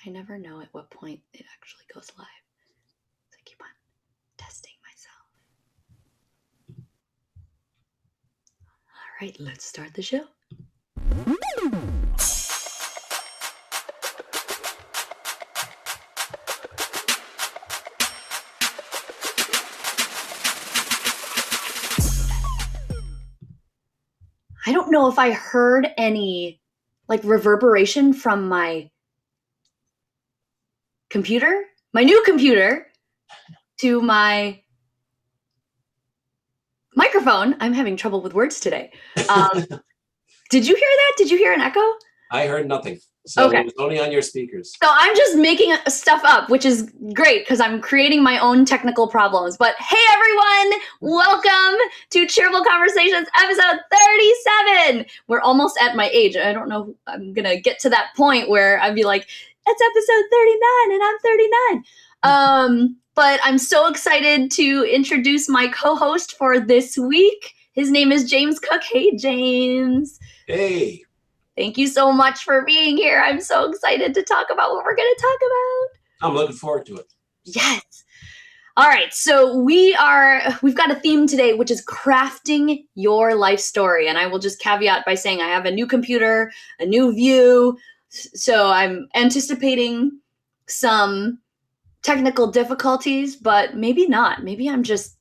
I never know at what point it actually goes live. So I keep on testing myself. All right, let's start the show. I don't know if I heard any like reverberation from my computer, my new computer, to my microphone. I'm having trouble with words today. Did you hear that? Did you hear an echo? I heard nothing. So Okay. It was only on your speakers. So I'm just making stuff up, which is great because I'm creating my own technical problems. But hey, everyone, welcome to Cheerful Conversations, episode 37. We're almost at my age. I don't know. I'm going to get to that point where I'd be like, it's episode 39 and I'm 39. But I'm so excited to introduce my co-host for this week. His name is James Cook. Hey, James. Hey. Thank you so much for being here. I'm so excited to talk about what we're going to talk about. I'm looking forward to it. Yes. All right. So we've got a theme today, which is crafting your life story. And I will just caveat by saying I have a new computer, a new view. So I'm anticipating some technical difficulties, but maybe not. Maybe I'm just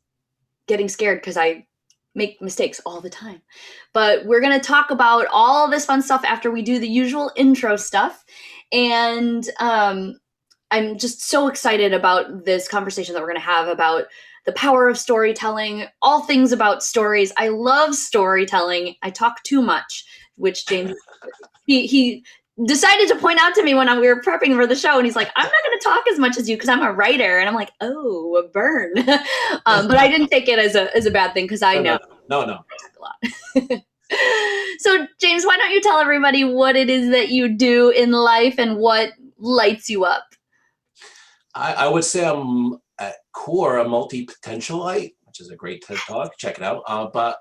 getting scared because I make mistakes all the time. But we're going to talk about all this fun stuff after we do the usual intro stuff. And I'm just so excited about this conversation that we're going to have about the power of storytelling, all things about stories. I love storytelling. I talk too much, which James, he decided to point out to me when we were prepping for the show, and he's like, I'm not going to talk as much as you because I'm a writer. And I'm like, oh, a burn. But I didn't take it as a bad thing because I know. No. I talk a lot. So, James, why don't you tell everybody what it is that you do in life and what lights you up? I would say I'm at core a multi-potentialite, which is a great TED Talk. Check it out. But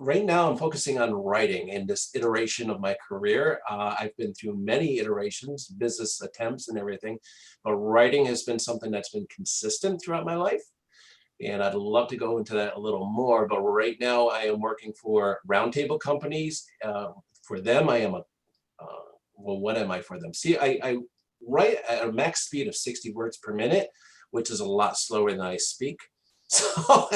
right now I'm focusing on writing in this iteration of my career. I've been through many iterations, business attempts and everything, but writing has been something that's been consistent throughout my life. And I'd love to go into that a little more, but right now I am working for roundtable companies. For them, I am what am I for them? See, I write at a max speed of 60 words per minute, which is a lot slower than I speak. So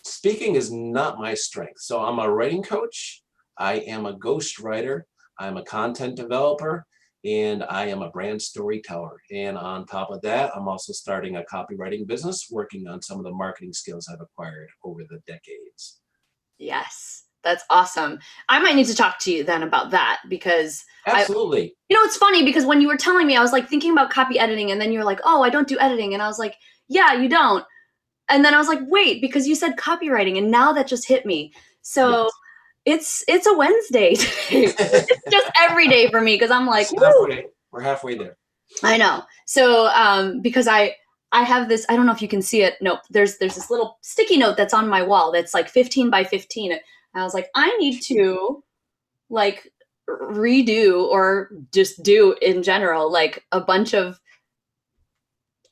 speaking is not my strength. So I'm a writing coach. I am a ghostwriter. I'm a content developer. And I am a brand storyteller. And on top of that, I'm also starting a copywriting business, working on some of the marketing skills I've acquired over the decades. Yes, that's awesome. I might need to talk to you then about that because absolutely. It's funny because when you were telling me, I was like thinking about copy editing, and then you're like, oh, I don't do editing. And I was like, yeah, you don't. And then I was like, wait, because you said copywriting, and now that just hit me. So yes. It's a Wednesday today. It's just every day for me because I'm like, we're halfway there. I know. So because I have this, I don't know if you can see it. Nope. There's this little sticky note that's on my wall that's like 15 by 15. And I was like, I need to like redo or just do in general like a bunch of,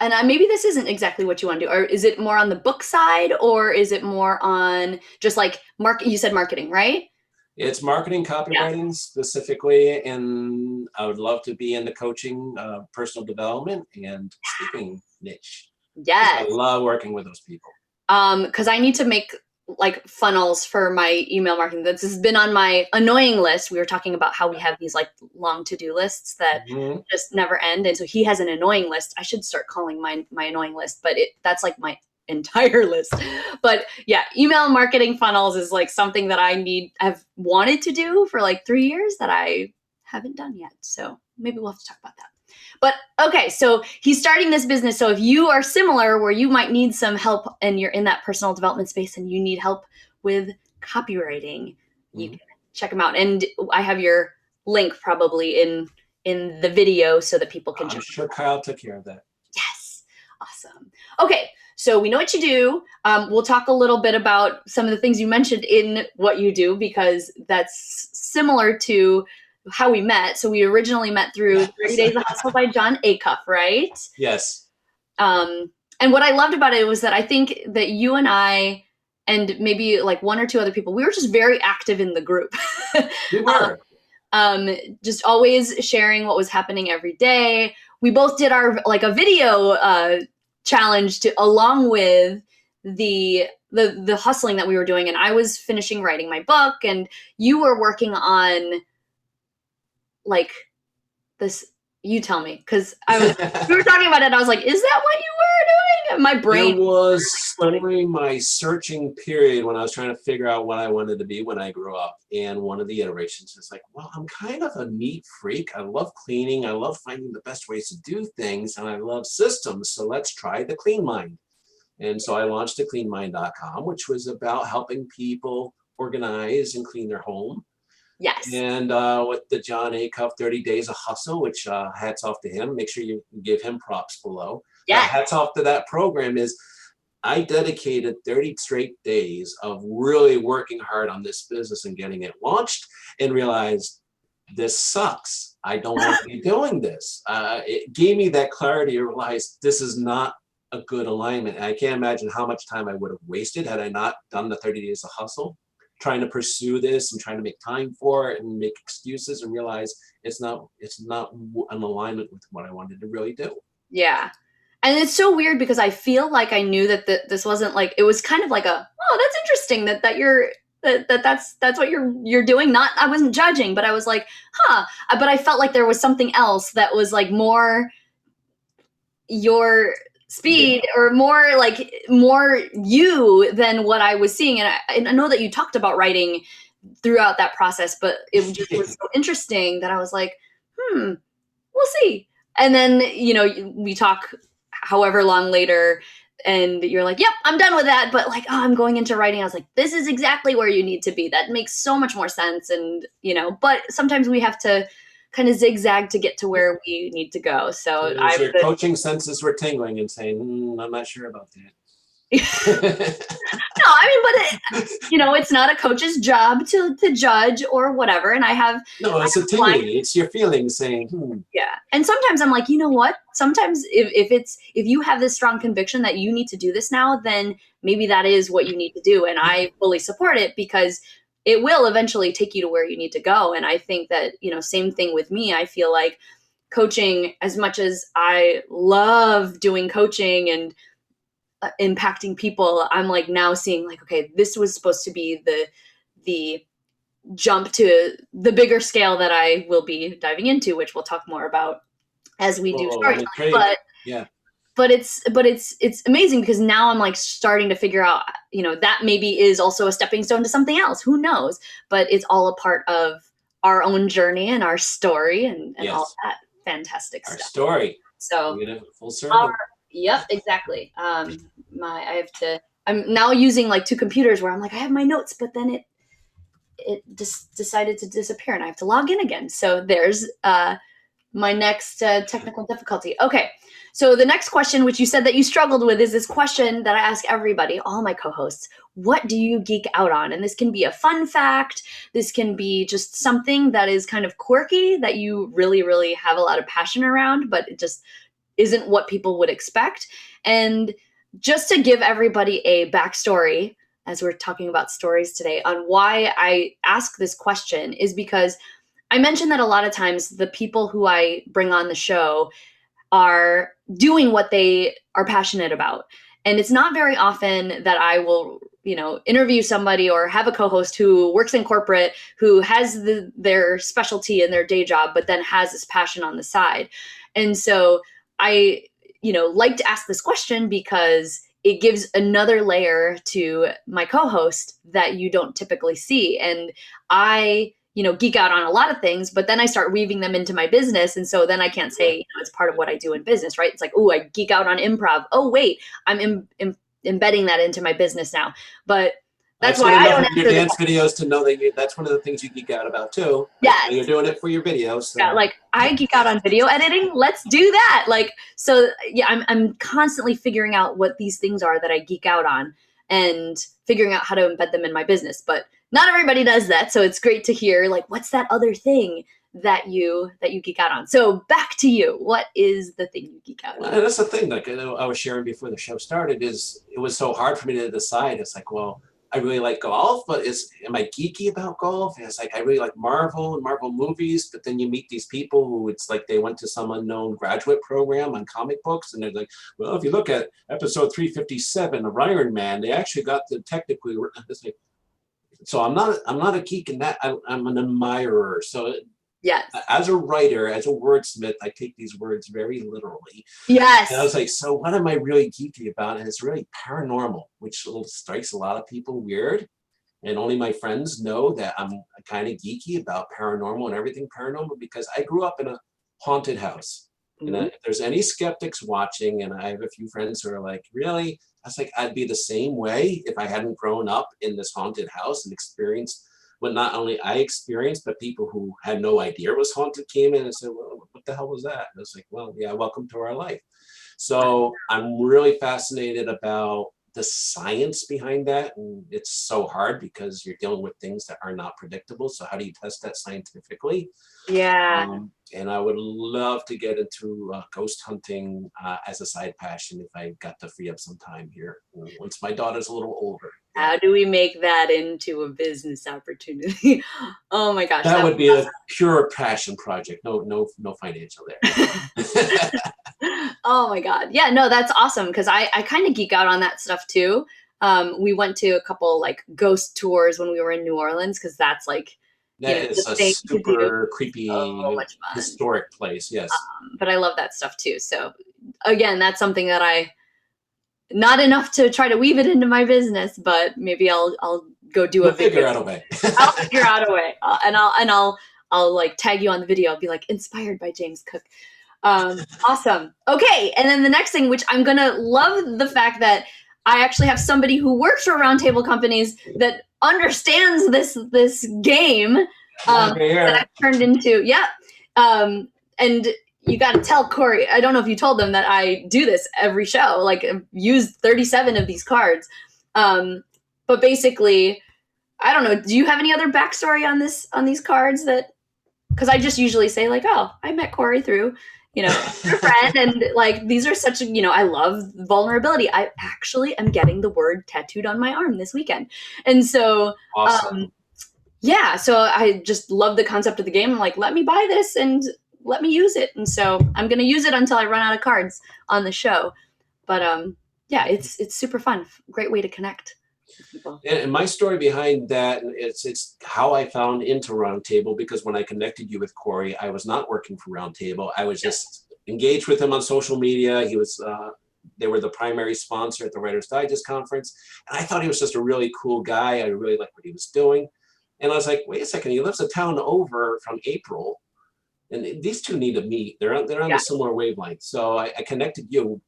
and maybe this isn't exactly what you want to do, or is it more on the book side, or is it more on just like you said marketing, right? It's marketing, copywriting specifically, and I would love to be in the coaching, personal development, and speaking niche. Yes. I love working with those people. Because I need to make like funnels for my email marketing. This has been on my annoying list. We were talking about how we have these like long to-do lists that just never end. And so he has an annoying list. I should start calling my annoying list, but that's like my entire list. But yeah, email marketing funnels is like something that I've wanted to do for like 3 years that I haven't done yet. So maybe we'll have to talk about that. But okay, so he's starting this business. So if you are similar where you might need some help and you're in that personal development space and you need help with copywriting, you can check him out. And I have your link probably in the video so that people can check. I'm sure Kyle took care of that. Yes. Awesome. Okay. So we know what you do. We'll talk a little bit about some of the things you mentioned in what you do, because that's similar to how we met. So we originally met through 30 Days of Hustle by John Acuff, right? Yes. And what I loved about it was that I think that you and I, and maybe like one or two other people, we were just very active in the group. We were. Just always sharing what was happening every day. We both did our like a video challenge along with the hustling that we were doing, and I was finishing writing my book, and you were working on like this. You tell me, because we were talking about it, and I was like, "Is that what you were doing?" And my brain. It was during my searching period when I was trying to figure out what I wanted to be when I grew up. And one of the iterations is like, well, I'm kind of a neat freak. I love cleaning. I love finding the best ways to do things, and I love systems. So let's try the Clean Mind. And so I launched the cleanmind.com, which was about helping people organize and clean their home. Yes. And with the John Acuff 30 Days of Hustle, which hats off to him. Make sure you give him props below. Yeah. Hats off to that program is I dedicated 30 straight days of really working hard on this business and getting it launched, and realized this sucks. I don't want to be doing this. It gave me that clarity to realize this is not a good alignment. And I can't imagine how much time I would have wasted had I not done the 30 Days of Hustle, trying to pursue this and trying to make time for it and make excuses, and realize it's not an alignment with what I wanted to really do. Yeah. And it's so weird because I feel like I knew that this wasn't like, it was kind of like that's interesting that you're, that's what you're doing. Not, I wasn't judging, but I was like, but I felt like there was something else that was like more your speed, or more you than what I was seeing. And I know that you talked about writing throughout that process, but it just was so interesting that I was like, we'll see. And then, we talk however long later, and you're like, yep, I'm done with that. But like, I'm going into writing. I was like, this is exactly where you need to be. That makes so much more sense. And, but sometimes we have to kind of zigzag to get to where we need to go. So your coaching senses were tingling and saying, I'm not sure about that. No, I mean, but it's not a coach's job to judge or whatever. And it's a tingling. It's your feelings saying, Yeah. And sometimes I'm like, you know what? Sometimes if you have this strong conviction that you need to do this now, then maybe that is what you need to do. And I fully support it, because it will eventually take you to where you need to go. And I think that, same thing with me. I feel like coaching, as much as I love doing coaching and impacting people, I'm like now seeing like, okay, this was supposed to be the jump to the bigger scale that I will be diving into, which we'll talk more about as we do storytelling. But yeah. But it's amazing, because now I'm like starting to figure out, that maybe is also a stepping stone to something else. Who knows? But it's all a part of our own journey and our story and all that fantastic stuff. Our story. So full circle. Yep, exactly. I'm now using like two computers where I'm like, I have my notes, but then it just decided to disappear and I have to log in again. So there's my next technical difficulty. Okay. So the next question, which you said that you struggled with, is this question that I ask everybody, all my co-hosts. What do you geek out on? And this can be a fun fact. This can be just something that is kind of quirky that you really, really have a lot of passion around, but it just isn't what people would expect. And just to give everybody a backstory, as we're talking about stories today, on why I ask this question is because I mentioned that a lot of times the people who I bring on the show are doing what they are passionate about. And it's not very often that I will, interview somebody or have a co-host who works in corporate, who has their specialty in their day job, but then has this passion on the side. And so I, like to ask this question because it gives another layer to my co-host that you don't typically see. And I, geek out on a lot of things, but then I start weaving them into my business. And so then I can't say it's part of what I do in business, right? It's like, oh, I geek out on improv. Oh, wait, I'm embedding that into my business now. But that's why I don't answer your dance videos to know that that's one of the things you geek out about too. Yeah, you're doing it for your videos. So. Yeah, like I geek out on video editing. Let's do that. Like, so yeah, I'm constantly figuring out what these things are that I geek out on and figuring out how to embed them in my business. But not everybody does that. So it's great to hear like, what's that other thing that you geek out on. So back to you. What is the thing you geek out on? Well, that's the thing, like I was sharing before the show started, is it was so hard for me to decide. It's like, well, I really like golf, but am I geeky about golf? And it's like, I really like Marvel and Marvel movies, but then you meet these people who it's like they went to some unknown graduate program on comic books, and they're like, well, if you look at episode 357 of Iron Man, they actually got the technically. It's like, so I'm not a geek in that. I'm an admirer. So Yes. as a writer, as a wordsmith, I take these words very literally. Yes. And I was like, so what am I really geeky about? And it's really paranormal, which strikes a lot of people weird. And only my friends know that I'm kind of geeky about paranormal and everything paranormal, because I grew up in a haunted house. And if there's any skeptics watching, and I have a few friends who are like, really? I was like, I'd be the same way if I hadn't grown up in this haunted house and experienced what not only I experienced, but people who had no idea it was haunted came in and said, well, what the hell was that? And I was like, well, yeah, welcome to our life. So I'm really fascinated about the science behind that. And it's so hard because you're dealing with things that are not predictable. So how do you test that scientifically? Yeah. And I would love to get into ghost hunting as a side passion if I got to free up some time here once my daughter's a little older. How do we make that into a business opportunity? Oh my gosh. That would be a pure passion project. No financial there. Oh my God. Yeah, no, that's awesome. Because I kind of geek out on that stuff too. We went to a couple like ghost tours when we were in New Orleans, because that's like, that is a super creepy, so historic place. Yes. But I love that stuff too. So again, that's something that not enough to try to weave it into my business, but maybe I'll go do a video. Figure out a way. I'll figure out a way, and I'll like tag you on the video. I'll be like, inspired by James Cook. Awesome. Okay, and then the next thing, which I'm gonna love the fact that I actually have somebody who works for roundtable companies that understands this game that I've turned into. Yeah, and you got to tell Corey, I don't know if you told them that I do this every show, like use 37 of these cards. But basically, I don't know. Do you have any other backstory on these cards because I just usually say like, oh, I met Corey through, your friend. And like, these are such, I love vulnerability. I actually am getting the word tattooed on my arm this weekend. And so, awesome. Yeah, so I just love the concept of the game. I'm like, let me buy this and let me use it. And so I'm going to use it until I run out of cards on the show. But yeah, it's super fun. Great way to connect with people. And my story behind that, it's how I found into Roundtable, because when I connected you with Corey, I was not working for Roundtable. I was just engaged with him on social media. He was, they were the primary sponsor at the Writer's Digest conference. And I thought he was just a really cool guy. I really liked what he was doing. And I was like, wait a second, he lives a town over from April. And these two need to meet. They're on a similar wavelength. So I connected you.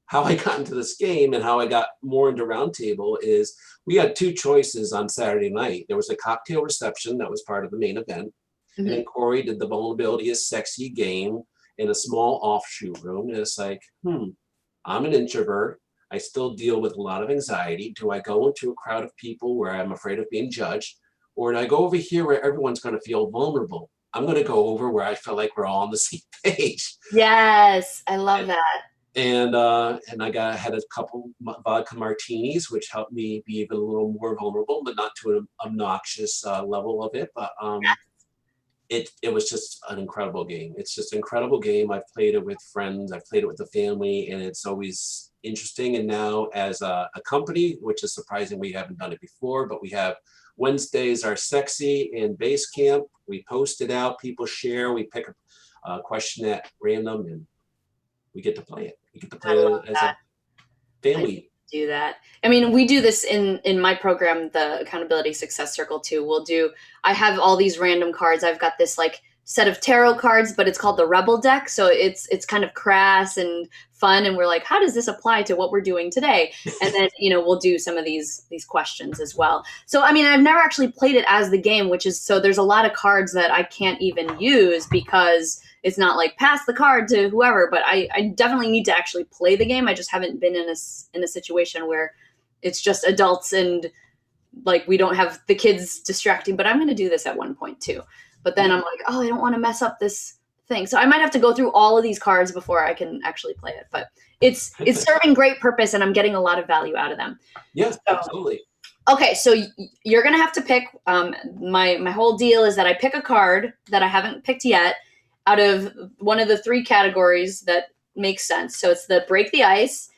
How I got into this game and how I got more into Roundtable is we had two choices on Saturday night. There was a cocktail reception that was part of the main event. And then Corey did the Vulnerability is Sexy game in a small offshoot room. And it's like, I'm an introvert. I still deal with a lot of anxiety. Do I go into a crowd of people where I'm afraid of being judged? Or do I go over here where everyone's going to feel vulnerable? I'm going to go over where I feel like we're all on the same page. Yes, I love that. And I had a couple vodka martinis, which helped me be even a little more vulnerable, but not to an obnoxious level of it. But it was just an incredible game. It's just an incredible game. I've played it with friends. I've played it with the family, and it's always interesting. And now as a company, which is surprising, we haven't done it before, but we have Wednesdays are sexy in base camp. We post it out, people share, we pick a question at random, and we get to play it. We get to play it as a family. Do that. I mean, we do this in my program, the Accountability Success Circle too. I have all these random cards. I've got this like set of tarot cards, but it's called the Rebel deck. So it's kind of crass and fun. And we're like, how does this apply to what we're doing today? And then, we'll do some of these questions as well. So, I mean, I've never actually played it as the game, so there's a lot of cards that I can't even use because it's not like pass the card to whoever, but I definitely need to actually play the game. I just haven't been in a situation where it's just adults and like we don't have the kids distracting, but I'm going to do this at one point too. but then I'm like, oh, I don't want to mess up this thing. So I might have to go through all of these cards before I can actually play it. But it's serving great purpose, and I'm getting a lot of value out of them. Yeah, So, absolutely. okay, so you're gonna have to pick. My whole deal is that I pick a card that I haven't picked yet out of one of the three categories that makes sense. So it's the break the ice,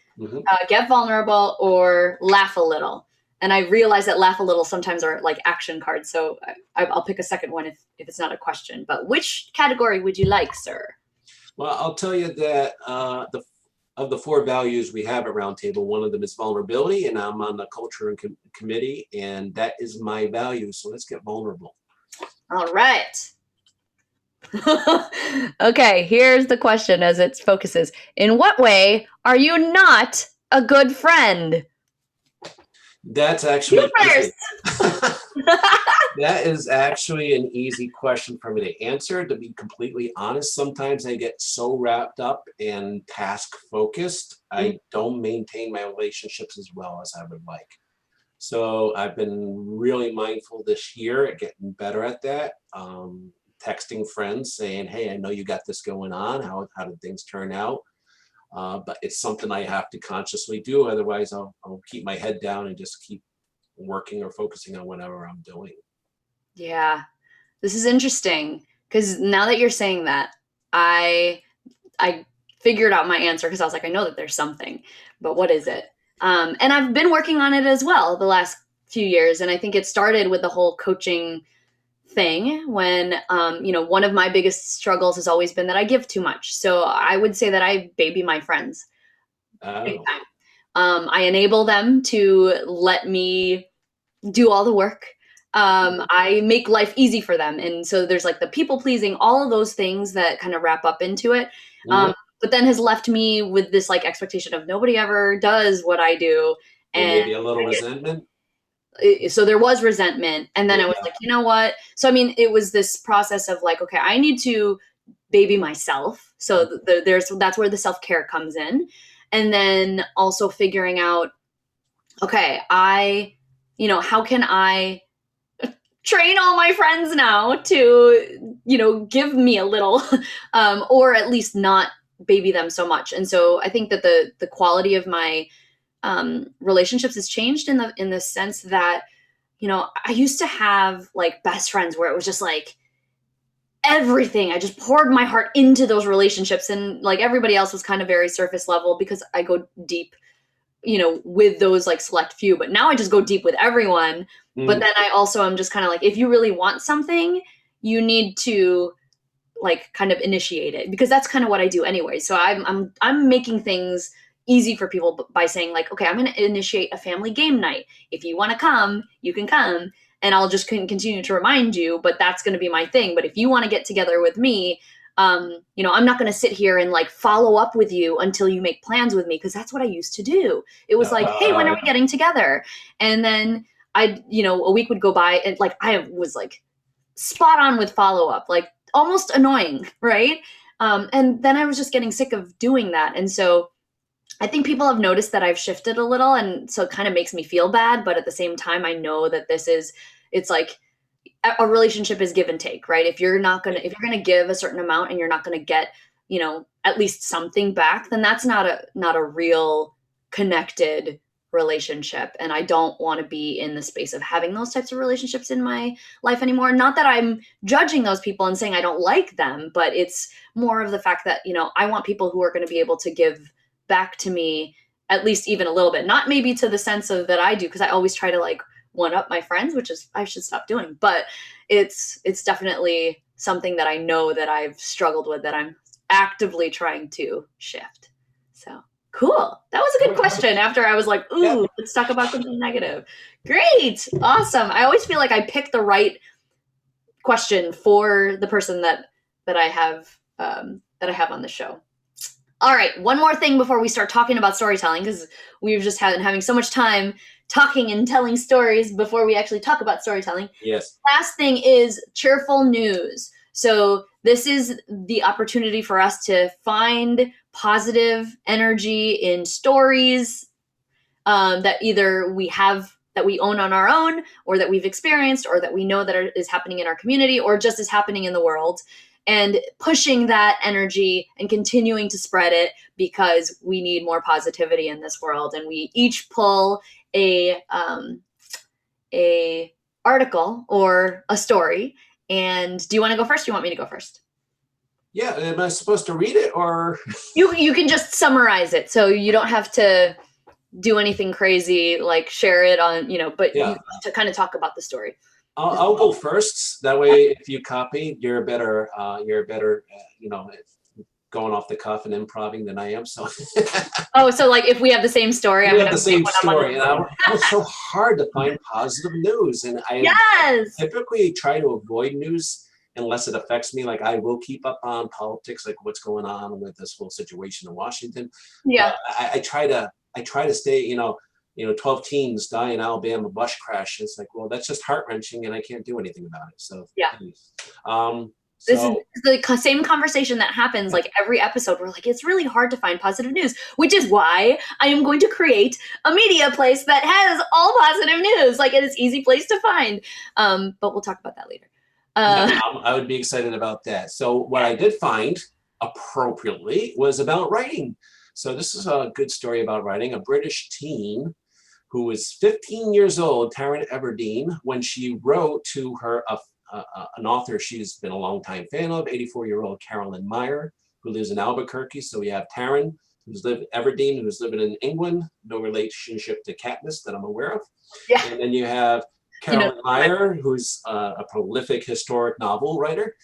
get vulnerable, or laugh a little. And I realize that laugh a little sometimes are like action cards. So I'll pick a second one if it's not a question. But which category would you like, sir? Well, I'll tell you that of the four values we have at Roundtable, one of them is vulnerability, and I'm on the culture and committee, and that is my value. So let's get vulnerable. All right. Okay, here's the question as it focuses. In what way are you not a good friend? That's actually easy. That is actually an easy question for me to answer. To be completely honest, sometimes I get so wrapped up and task focused, I don't maintain my relationships as well as I would like. So I've been really mindful this year at getting better at that. Texting friends saying, hey, I know you got this going on. How did things turn out? But it's something I have to consciously do. Otherwise, I'll keep my head down and just keep working or focusing on whatever I'm doing. Yeah, this is interesting because now that you're saying that, I figured out my answer because I was like, I know that there's something, but what is it? And I've been working on it as well the last few years. And I think it started with the whole coaching thing when, one of my biggest struggles has always been that I give too much. So I would say that I baby my friends. Big time. I enable them to let me do all the work. I make life easy for them. And so there's like the people pleasing, all of those things that kind of wrap up into it. But then has left me with this like expectation of nobody ever does what I do. And maybe a little resentment. So there was resentment. And then I was like, you know what? So, I mean, it was this process of like, okay, I need to baby myself. So that's where the self-care comes in. And then also figuring out, okay, how can I train all my friends now to, give me a little, or at least not baby them so much. And so I think that the quality of my relationships has changed in the sense that, I used to have like best friends where it was just like everything. I just poured my heart into those relationships, and like everybody else was kind of very surface level because I go deep, with those like select few. But now I just go deep with everyone. But then I also am just kind of like, if you really want something, you need to like kind of initiate it, because that's kind of what I do anyway. So I'm making things easy for people by saying like, okay, I'm going to initiate a family game night. If you want to come, you can come, and I'll just continue to remind you, but that's going to be my thing. But if you want to get together with me, I'm not going to sit here and like follow up with you until you make plans with me, because that's what I used to do. It was like, hey, when are we getting together? And then a week would go by and like I was like spot on with follow up, like almost annoying, right? And then I was just getting sick of doing that. And so I think people have noticed that I've shifted a little, and so it kind of makes me feel bad. But at the same time, I know that it's like a relationship is give and take, right? If you're gonna give a certain amount and you're not gonna get, at least something back, then that's not a real connected relationship. And I don't want to be in the space of having those types of relationships in my life anymore. Not that I'm judging those people and saying I don't like them, but it's more of the fact that, I want people who are going to be able to give back to me at least even a little bit, not maybe to the sense of that I do, because I always try to like one up my friends, which is I should stop doing. But it's definitely something that I know that I've struggled with, that I'm actively trying to shift. So cool. That was a good question after I was like, ooh, let's talk about something negative. Great. Awesome. I always feel like I pick the right question for the person that I have on the show. All right, one more thing before we start talking about storytelling, because we've just having so much time talking and telling stories before we actually talk about storytelling. Yes. Last thing is cheerful news. So this is the opportunity for us to find positive energy in stories that either we have that we own on our own, or that we've experienced, or that we know that is happening in our community, or just is happening in the world, and pushing that energy and continuing to spread it, because we need more positivity in this world. And we each pull a article or a story. And do you want to go first? Do you want me to go first? Yeah, am I supposed to read it, or? You can just summarize it, so you don't have to do anything crazy, like share it on, but Yeah. to kind of talk about the story. I'll go first. That way, if you copy, you're better, going off the cuff and improving than I am. So. Oh, so like if we have the same story, we have the same story, and it's so hard to find positive news, and I typically try to avoid news unless it affects me. Like, I will keep up on politics, like what's going on with this whole situation in Washington. Yeah. I try to stay, 12 teens die in Alabama bus crash. It's like, well, that's just heart-wrenching, and I can't do anything about it. So yeah. This is the same conversation that happens like every episode. We're like, it's really hard to find positive news, which is why I am going to create a media place that has all positive news. Like, it is an easy place to find. But we'll talk about that later. I would be excited about that. So what I did find appropriately was about writing. So this is a good story about writing. A British teen who was 15 years old, Taryn Everdeen, when she wrote to her an author she's been a longtime fan of, 84-year-old Carolyn Meyer, who lives in Albuquerque. So we have Taryn, Everdeen, who's living in England, no relationship to Katniss that I'm aware of. Yeah. And then you have Carolyn Meyer, who's a prolific historic novel writer.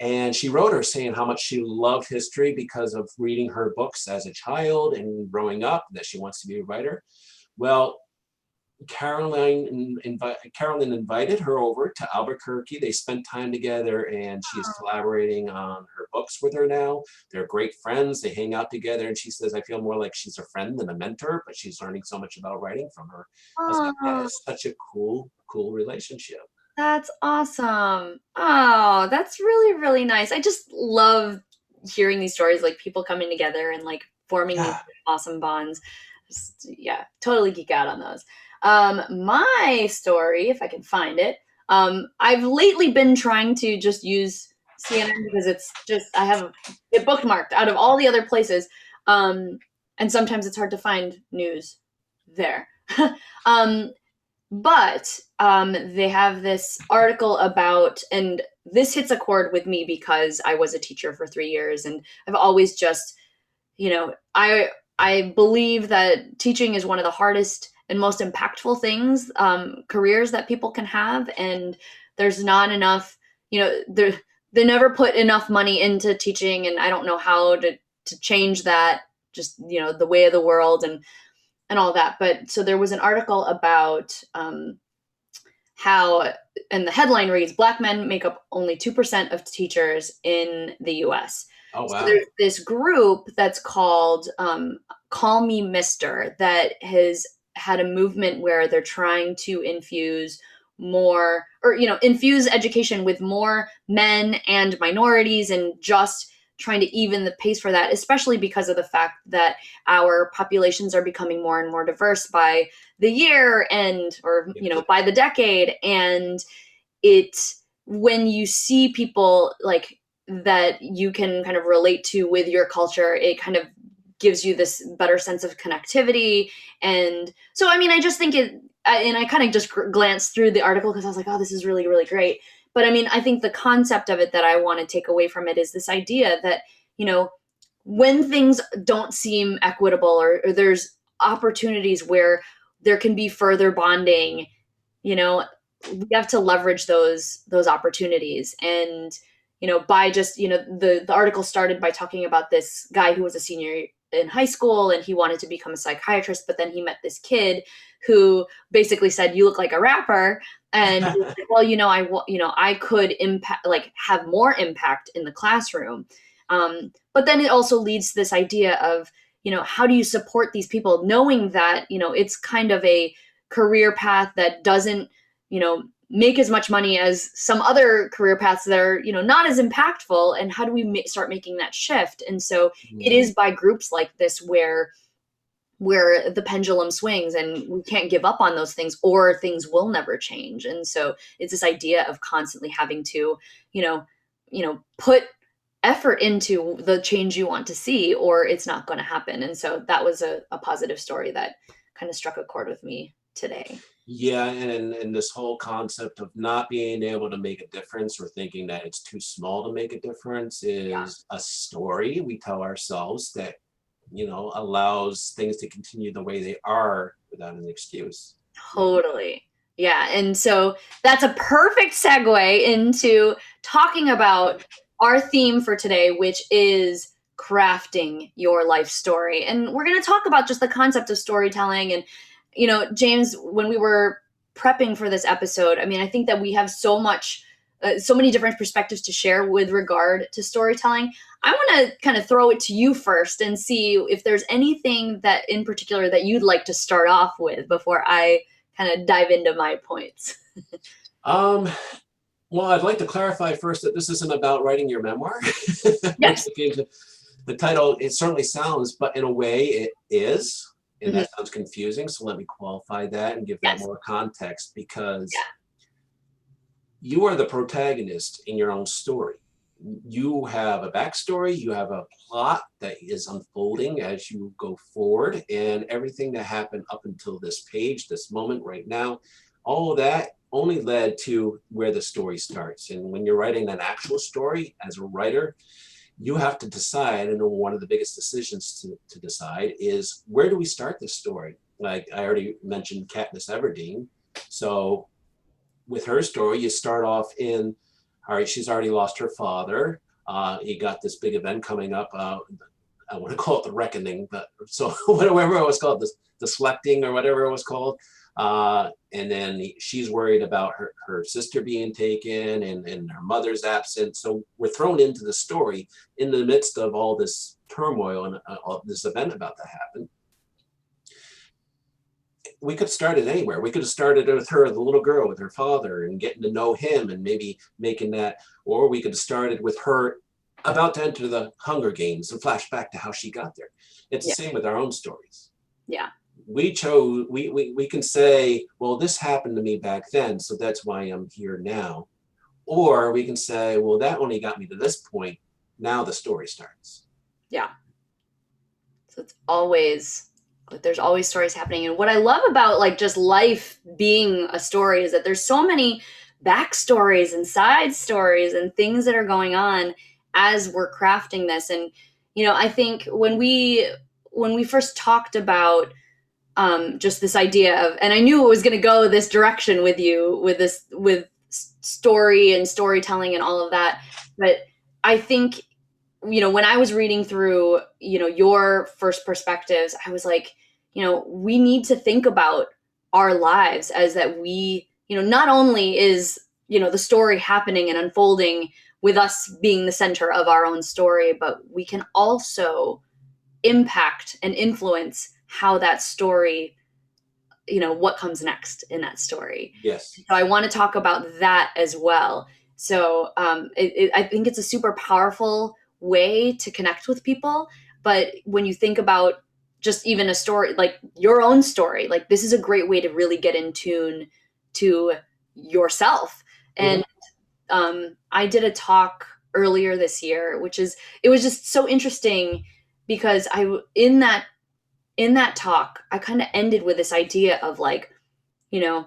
And she wrote her saying how much she loved history because of reading her books as a child and growing up, that she wants to be a writer. Well, Carolyn invited her over to Albuquerque. They spent time together, and she's collaborating on her books with her now. They're great friends. They hang out together, and she says, I feel more like she's a friend than a mentor, but she's learning so much about writing from her. I was like, that is such a cool relationship. That's awesome. Oh, that's really, really nice. I just love hearing these stories, like people coming together and like forming these awesome bonds. Totally geek out on those. My story, if I can find it, I've lately been trying to just use CNN because it's just, I have it bookmarked out of all the other places. And sometimes it's hard to find news there. But they have this article about, and this hits a chord with me because I was a teacher for 3 years, and I've always just, I believe that teaching is one of the hardest and most impactful things, careers that people can have. And there's not enough, they never put enough money into teaching, and I don't know how to change that, just, the way of the world and all that. But so there was an article about how, and the headline reads, Black men make up only 2% of teachers in the US. Oh, wow. So there's this group that's called Call Me Mister that has had a movement where they're trying to infuse more, or, infuse education with more men and minorities, and just trying to even the pace for that, especially because of the fact that our populations are becoming more and more diverse by the year or by the decade. And when you see people like that you can kind of relate to with your culture, it kind of gives you this better sense of connectivity. And so, I just think and I kind of just glanced through the article because I was like, oh, this is really, really great. But I think the concept of it that I want to take away from it is this idea that, when things don't seem equitable, or there's opportunities where there can be further bonding, we have to leverage those opportunities. And, by just, the article started by talking about this guy who was a senior in high school, and he wanted to become a psychiatrist, but then he met this kid who basically said, you look like a rapper. And he was like, well, I could have more impact in the classroom. But then it also leads to this idea of, how do you support these people, knowing that, it's kind of a career path that doesn't, make as much money as some other career paths that are, not as impactful. And how do we start making that shift? And so it is by groups like this where where the pendulum swings, and we can't give up on those things, or things will never change. And so it's this idea of constantly having to, you know, put effort into the change you want to see, or it's not going to happen. And so that was a positive story that kind of struck a chord with me today. Yeah, and this whole concept of not being able to make a difference, or thinking that it's too small to make a difference, Yeah, is a story we tell ourselves that, allows things to continue the way they are without an excuse. Yeah. totally. Yeah. And so that's a perfect segue into talking about our theme for today, which is crafting your life story. And we're going to talk about just the concept of storytelling. And, James, when we were prepping for this episode, I mean, I think that we have so many different perspectives to share with regard to storytelling. I want to kind of throw it to you first and see if there's anything that in particular that you'd like to start off with before I kind of dive into my points. Um, well, I'd like to clarify first that this isn't about writing your memoir, which Yes. the title, it certainly sounds, but in a way it is, and Mhm. that sounds confusing. So let me qualify that and give that Yes. more context, because Yeah. you are the protagonist in your own story. You have a backstory, you have a plot that is unfolding as you go forward, and everything that happened up until this page, this moment right now, all of that only led to where the story starts. And when you're writing an actual story as a writer, you have to decide, and one of the biggest decisions to decide is, where do we start this story? Like I already mentioned Katniss Everdeen. So with her story, you start off in, all right, she's already lost her father. You got this big event coming up. I want to call it the reckoning, but so whatever it was called, the selecting or whatever it was called. And then she's worried about her sister being taken, and her mother's absent. So we're thrown into the story in the midst of all this turmoil and all this event about to happen. We could start it anywhere. We could have started with her, the little girl, with her father, and getting to know him, and maybe making that, or we could have started with her about to enter the Hunger Games and flash back to how she got there. It's Yeah. the same with our own stories. Yeah. We chose, we can say, well, this happened to me back then, so that's why I'm here now. Or we can say, well, that only got me to this point. Now the story starts. Yeah. So it's always, like, there's always stories happening. And what I love about like just life being a story is that there's so many backstories and side stories and things that are going on as we're crafting this. And I think when we first talked about just this idea of, and I knew it was going to go this direction with you, with story and storytelling and all of that. But I think, when I was reading through, your first perspectives, I was like, we need to think about our lives as that we, not only is, the story happening and unfolding with us being the center of our own story, but we can also impact and influence how that story, what comes next in that story. Yes. So I want to talk about that as well. So I think it's a super powerful way to connect with people. But when you think about just even a story, like your own story, like this is a great way to really get in tune to yourself. Mhm. And I did a talk earlier this year, it was just so interesting because in that talk, I kind of ended with this idea of like, you know,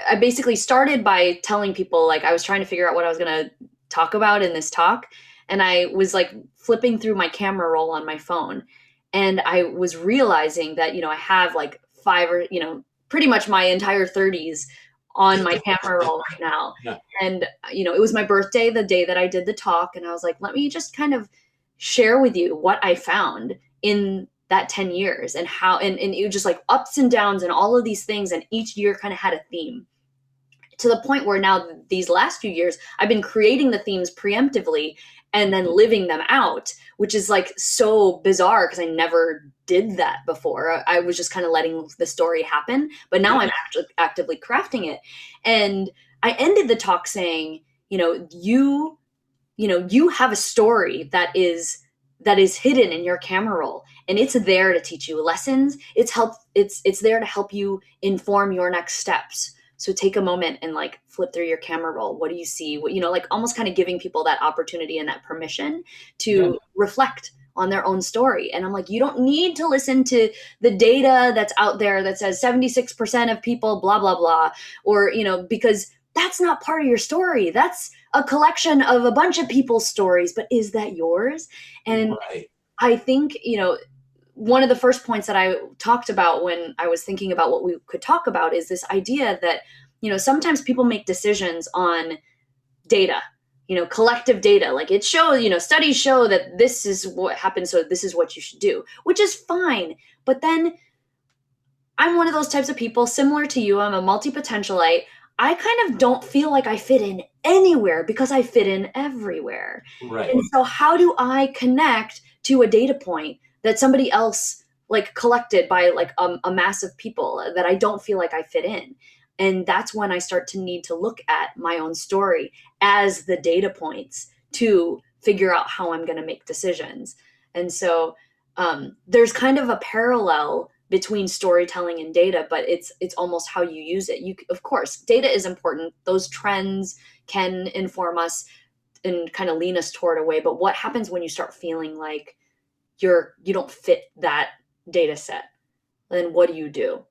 I basically started by telling people like I was trying to figure out what I was going to talk about in this talk. And I was like flipping through my camera roll on my phone. And I was realizing that, I have like five or, pretty much my entire 30s on my camera roll right now. Yeah. And, it was my birthday the day that I did the talk. And I was like, let me just kind of share with you what I found in that 10 years and how, and it was just like ups and downs and all of these things. And each year kind of had a theme to the point where now these last few years, I've been creating the themes preemptively and then living them out, which is like so bizarre because I never did that before. I was just kind of letting the story happen, but now I'm actually actively crafting it. And I ended the talk saying, you have a story that is that is hidden in your camera roll, and it's there to teach you lessons. It's there to help you inform your next steps. So take a moment and like flip through your camera roll. What do you see? What, like almost kind of giving people that opportunity and that permission Yeah, to reflect on their own story. And I'm like, you don't need to listen to the data that's out there that says 76% of people blah blah blah, or because that's not part of your story. That's a collection of a bunch of people's stories, but is that yours? And right, I think, one of the first points that I talked about when I was thinking about what we could talk about is this idea that, sometimes people make decisions on data, collective data. Like it shows, studies show that this is what happens, so this is what you should do, which is fine. But then I'm one of those types of people, similar to you. I'm a multi-potentialite. I kind of don't feel like I fit in anywhere because I fit in everywhere. right. And so how do I connect to a data point that somebody else like collected by like a mass of people that I don't feel like I fit in? And that's when I start to need to look at my own story as the data points to figure out how I'm going to make decisions. And so there's kind of a parallel between storytelling and data, but it's almost how you use it. You, of course, data is important. Those trends can inform us and kind of lean us toward a way. But what happens when you start feeling like you don't fit that data set? Then what do you do?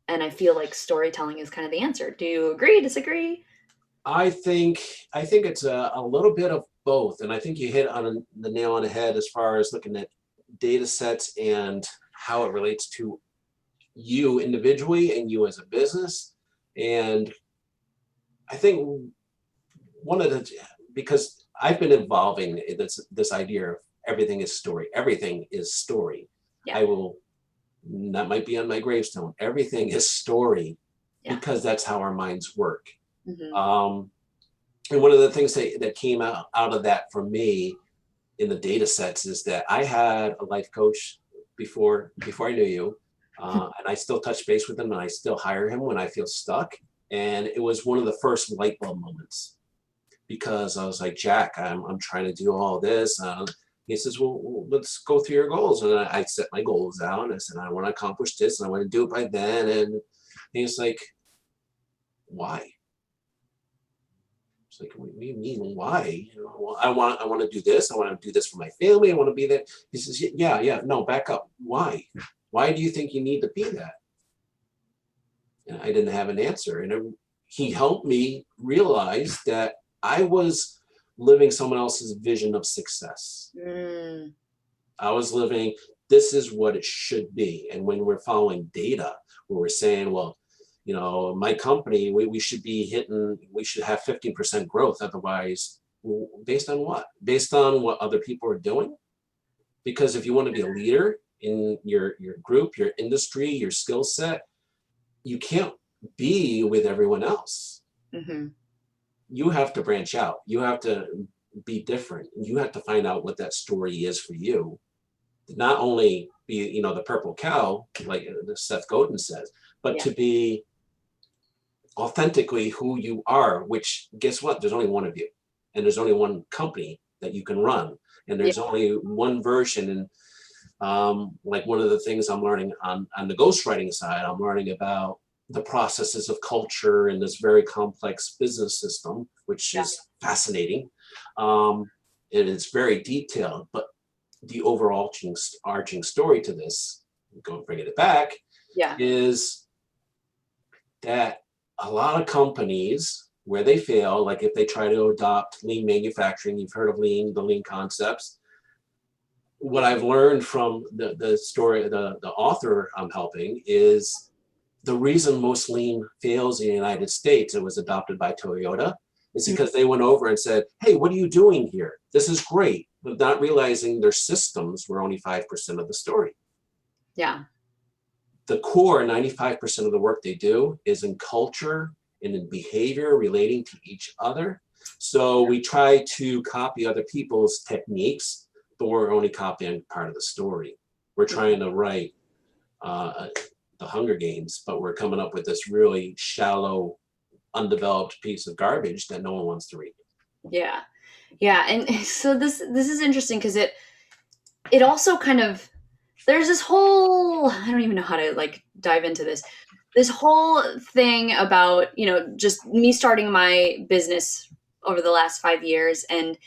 And I feel like storytelling is kind of the answer. Do you agree, disagree? I think it's a little bit of both, and I think you hit on the nail on the head as far as looking at data sets and how it relates to you individually and you as a business. And I think one of the, because I've been evolving this idea of everything is story. Everything is story. Yeah. I will, that might be on my gravestone. Everything is story, Yeah. because that's how our minds work. Mm-hmm. And one of the things that came out of that for me in the data sets is that I had a life coach before I knew you, and I still touch base with him, and I still hire him when I feel stuck. And it was one of the first light bulb moments, because I was like, Jack, I'm trying to do all this. He says, well, let's go through your goals. And I set my goals down. I said, I want to accomplish this, and I want to do it by then. And he's like, why? It's like, what do you mean, why? Well, I want to do this. I want to do this for my family. I want to be there. He says, yeah, no, back up. Why? Why do you think you need to be that? And I didn't have an answer. And he helped me realize that I was living someone else's vision of success. Mm. I was living, this is what it should be. And when we're following data, where we're saying, well, my company, we should be hitting, we should have 15% growth. Otherwise, based on what? Based on what other people are doing? Because if you want to be a leader in your group, your industry, your skill set, you can't be with everyone else. Mm-hmm. You have to branch out. You have to be different. You have to find out what that story is for you. Not only be, the purple cow, like Seth Godin says, but Yeah. to be authentically who you are, which, guess what? There's only one of you, and there's only one company that you can run, and there's only one version. And like one of the things I'm learning on the ghostwriting side, I'm learning about the processes of culture in this very complex business system, which is fascinating. And it's very detailed, but the overarching story to this, bringing it back, is that a lot of companies, where they fail, like if they try to adopt lean manufacturing, you've heard of lean, the lean concepts. What I've learned from the story, the author I'm helping, is the reason most lean fails in the United States, it was adopted by Toyota, is because they went over and said, hey, what are you doing here? This is great, but not realizing their systems were only 5% of the story. Yeah. The core 95% of the work they do is in culture and in behavior relating to each other. So we try to copy other people's techniques, but we're only copying part of the story. We're trying to write the Hunger Games, but we're coming up with this really shallow, undeveloped piece of garbage that no one wants to read. Yeah. And so this is interesting because it also kind of, there's this whole, I don't even know how to like dive into this whole thing about, just me starting my business over the last 5 years. And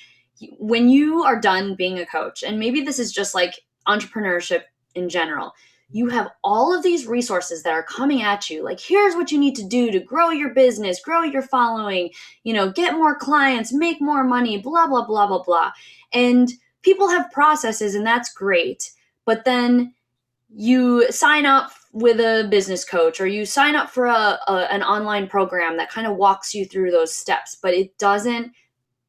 when you are done being a coach, and maybe this is just like entrepreneurship in general, you have all of these resources that are coming at you. Like, here's what you need to do to grow your business, grow your following, get more clients, make more money, blah, blah, blah, blah, blah. And people have processes, and that's great. But then you sign up with a business coach, or you sign up for an online program that kind of walks you through those steps, but it doesn't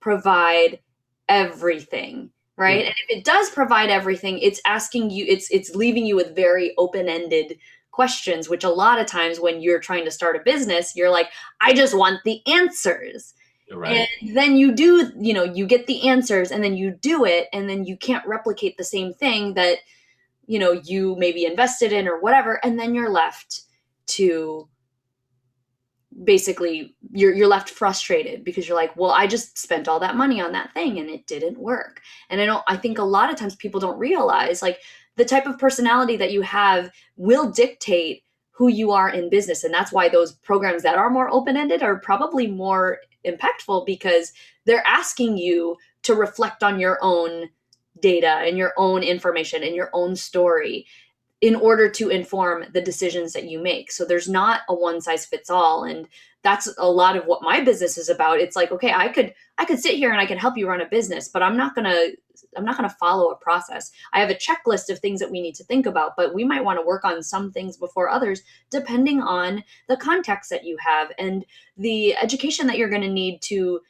provide everything, right? Mm. And if it does provide everything, it's asking you, it's leaving you with very open-ended questions, which a lot of times when you're trying to start a business, you're like, I just want the answers. And Right. then you do, you get the answers, and then you do it, and then you can't replicate the same thing that you maybe invested in or whatever, and then you're left to basically, you're left frustrated because you're like, well, I just spent all that money on that thing and it didn't work. And I think a lot of times people don't realize, like, the type of personality that you have will dictate who you are in business. And that's why those programs that are more open-ended are probably more impactful, because they're asking you to reflect on your own data and your own information and your own story in order to inform the decisions that you make. So there's not a one size fits all. And that's a lot of what my business is about. It's like, okay, I could sit here and I can help you run a business, but I'm not going to follow a process. I have a checklist of things that we need to think about, but we might want to work on some things before others, depending on the context that you have and the education that you're going to need to,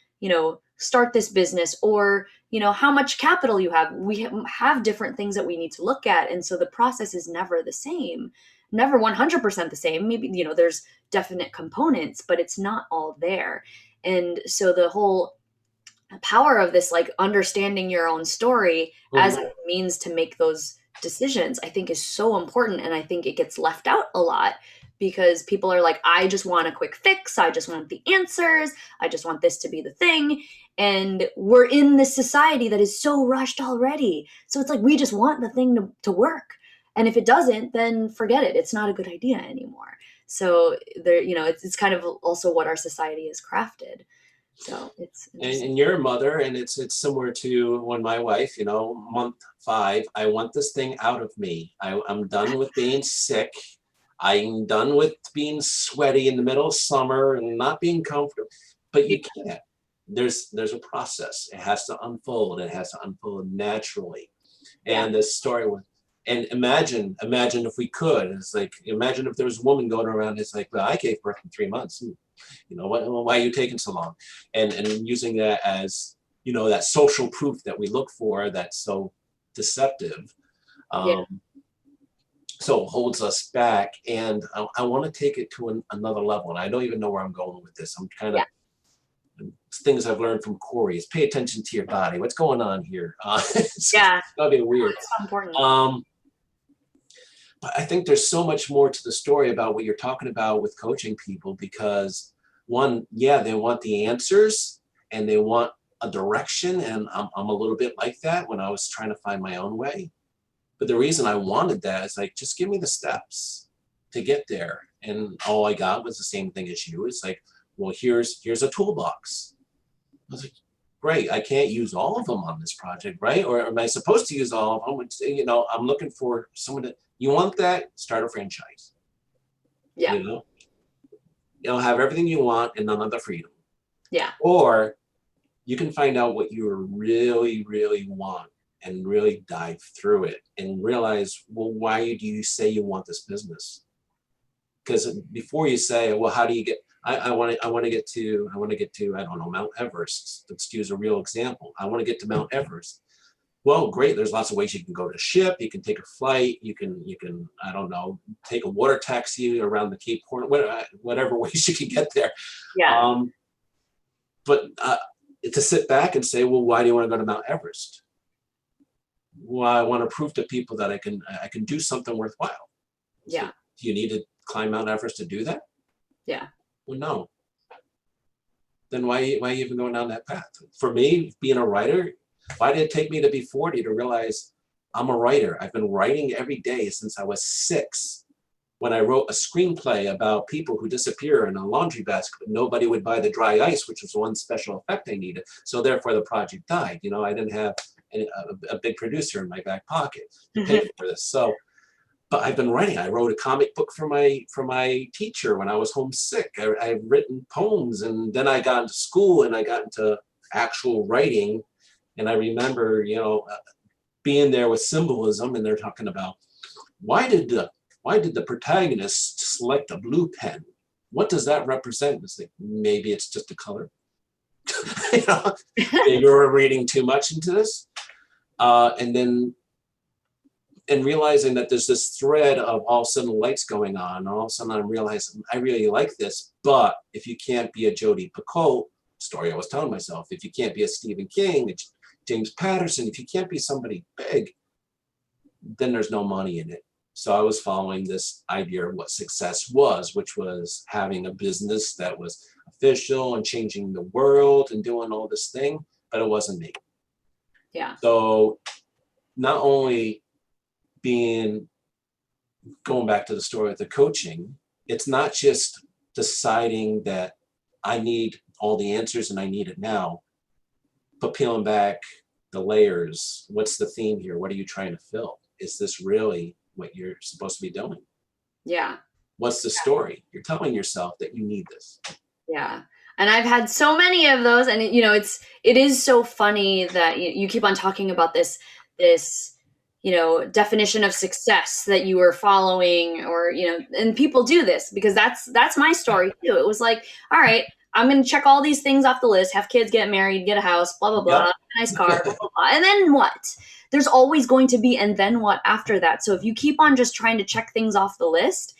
start this business, or how much capital you have. We have different things that we need to look at, and so the process is never the same, never 100% the same. Maybe there's definite components, but it's not all there. And so the whole power of this, like, understanding your own story as Mhm. a means to make those decisions, I think is so important. And I think it gets left out a lot because people are like, I just want a quick fix, I just want the answers, I just want this to be the thing. And we're in this society that is so rushed already, so it's like we just want the thing to work, and if it doesn't, then forget it, it's not a good idea anymore. So there, it's kind of also what our society has crafted. So it's interesting. And you're a mother, and it's similar to when my wife, month 5, I want this thing out of me. I'm done with being sick. I'm done with being sweaty in the middle of summer and not being comfortable. But you can't. There's a process. It has to unfold. It has to unfold naturally. Yeah. And this story was, and imagine if we could. It's like, imagine if there was a woman going around. It's like, well, I gave birth in 3 months. Why are you taking so long? And using that as, that social proof that we look for, that's so deceptive. Yeah. Um, so holds us back. And I want to take it to another level. And I don't even know where I'm going with this. I'm kind of, Yeah. things I've learned from Corey is pay attention to your body. What's going on here? It's Yeah. gonna be No, weird. it's so important. But I think there's so much more to the story about what you're talking about with coaching people, because one, yeah, they want the answers and they want a direction. And I'm a little bit like that when I was trying to find my own way. But the reason I wanted that is like, just give me the steps to get there. And all I got was the same thing as you. It's like, well, here's a toolbox. I was like, great, I can't use all of them on this project, right? Or am I supposed to use all of them? Which, I'm looking for someone that, you want that, start a franchise. Yeah. You know, you'll have everything you want and none of the freedom. Yeah. Or you can find out what you really, really want and really dive through it and realize, well, why do you say you want this business? Because before you say, well, how do you get, I want to get to, I don't know, Mount Everest. Let's use a real example. I want to get to Mount Everest. Well, great. There's lots of ways you can go to ship. You can take a flight. You can, I don't know, take a water taxi around the Cape Horn, whatever ways you can get there. Yeah. But to sit back and say, well, why do you want to go to Mount Everest? Well, I want to prove to people that I can do something worthwhile. Yeah. So, do you need to climb Mount Everest to do that? Yeah. Well, no. Then why even going down that path? For me, being a writer, why did it take me to be 40 to realize I'm a writer. I've been writing every day since I was 6. When I wrote a screenplay about people who disappear in a laundry basket, but nobody would buy the dry ice, which was one special effect I needed. So therefore the project died. You know, I didn't have a big producer in my back pocket to pay for this. So, but I've been writing. I wrote a comic book for my teacher when I was homesick. I've written poems, and then I got into school and I got into actual writing. And I remember, you know, being there with symbolism, and they're talking about why did the protagonist select a blue pen? What does that represent? It's like, maybe it's just a color. You know, maybe we're reading too much into this. And realizing that there's this thread of all of a sudden lights going on, and all of a sudden I'm realizing I really like this, but if you can't be a Jodi Picoult, story I was telling myself, if you can't be a Stephen King, a James Patterson, if you can't be somebody big, then there's no money in it. So I was following this idea of what success was, which was having a business that was official and changing the world and doing all this thing, but it wasn't me. Yeah. So not only going back to the story of the coaching, it's not just deciding that I need all the answers and I need it now, but peeling back the layers. What's the theme here? What are you trying to fill? Is this really what you're supposed to be doing? Yeah. What's the story? You're telling yourself that you need this. Yeah. And I've had so many of those, and you know, it is so funny that you keep on talking about this, you know, definition of success that you were following, or, you know, and people do this because that's my story too. It was like, all right, I'm going to check all these things off the list, have kids, get married, get a house, blah, blah, blah, Yep. nice car, blah, blah, blah. And then what? There's always going to be, and then what after that? So if you keep on just trying to check things off the list,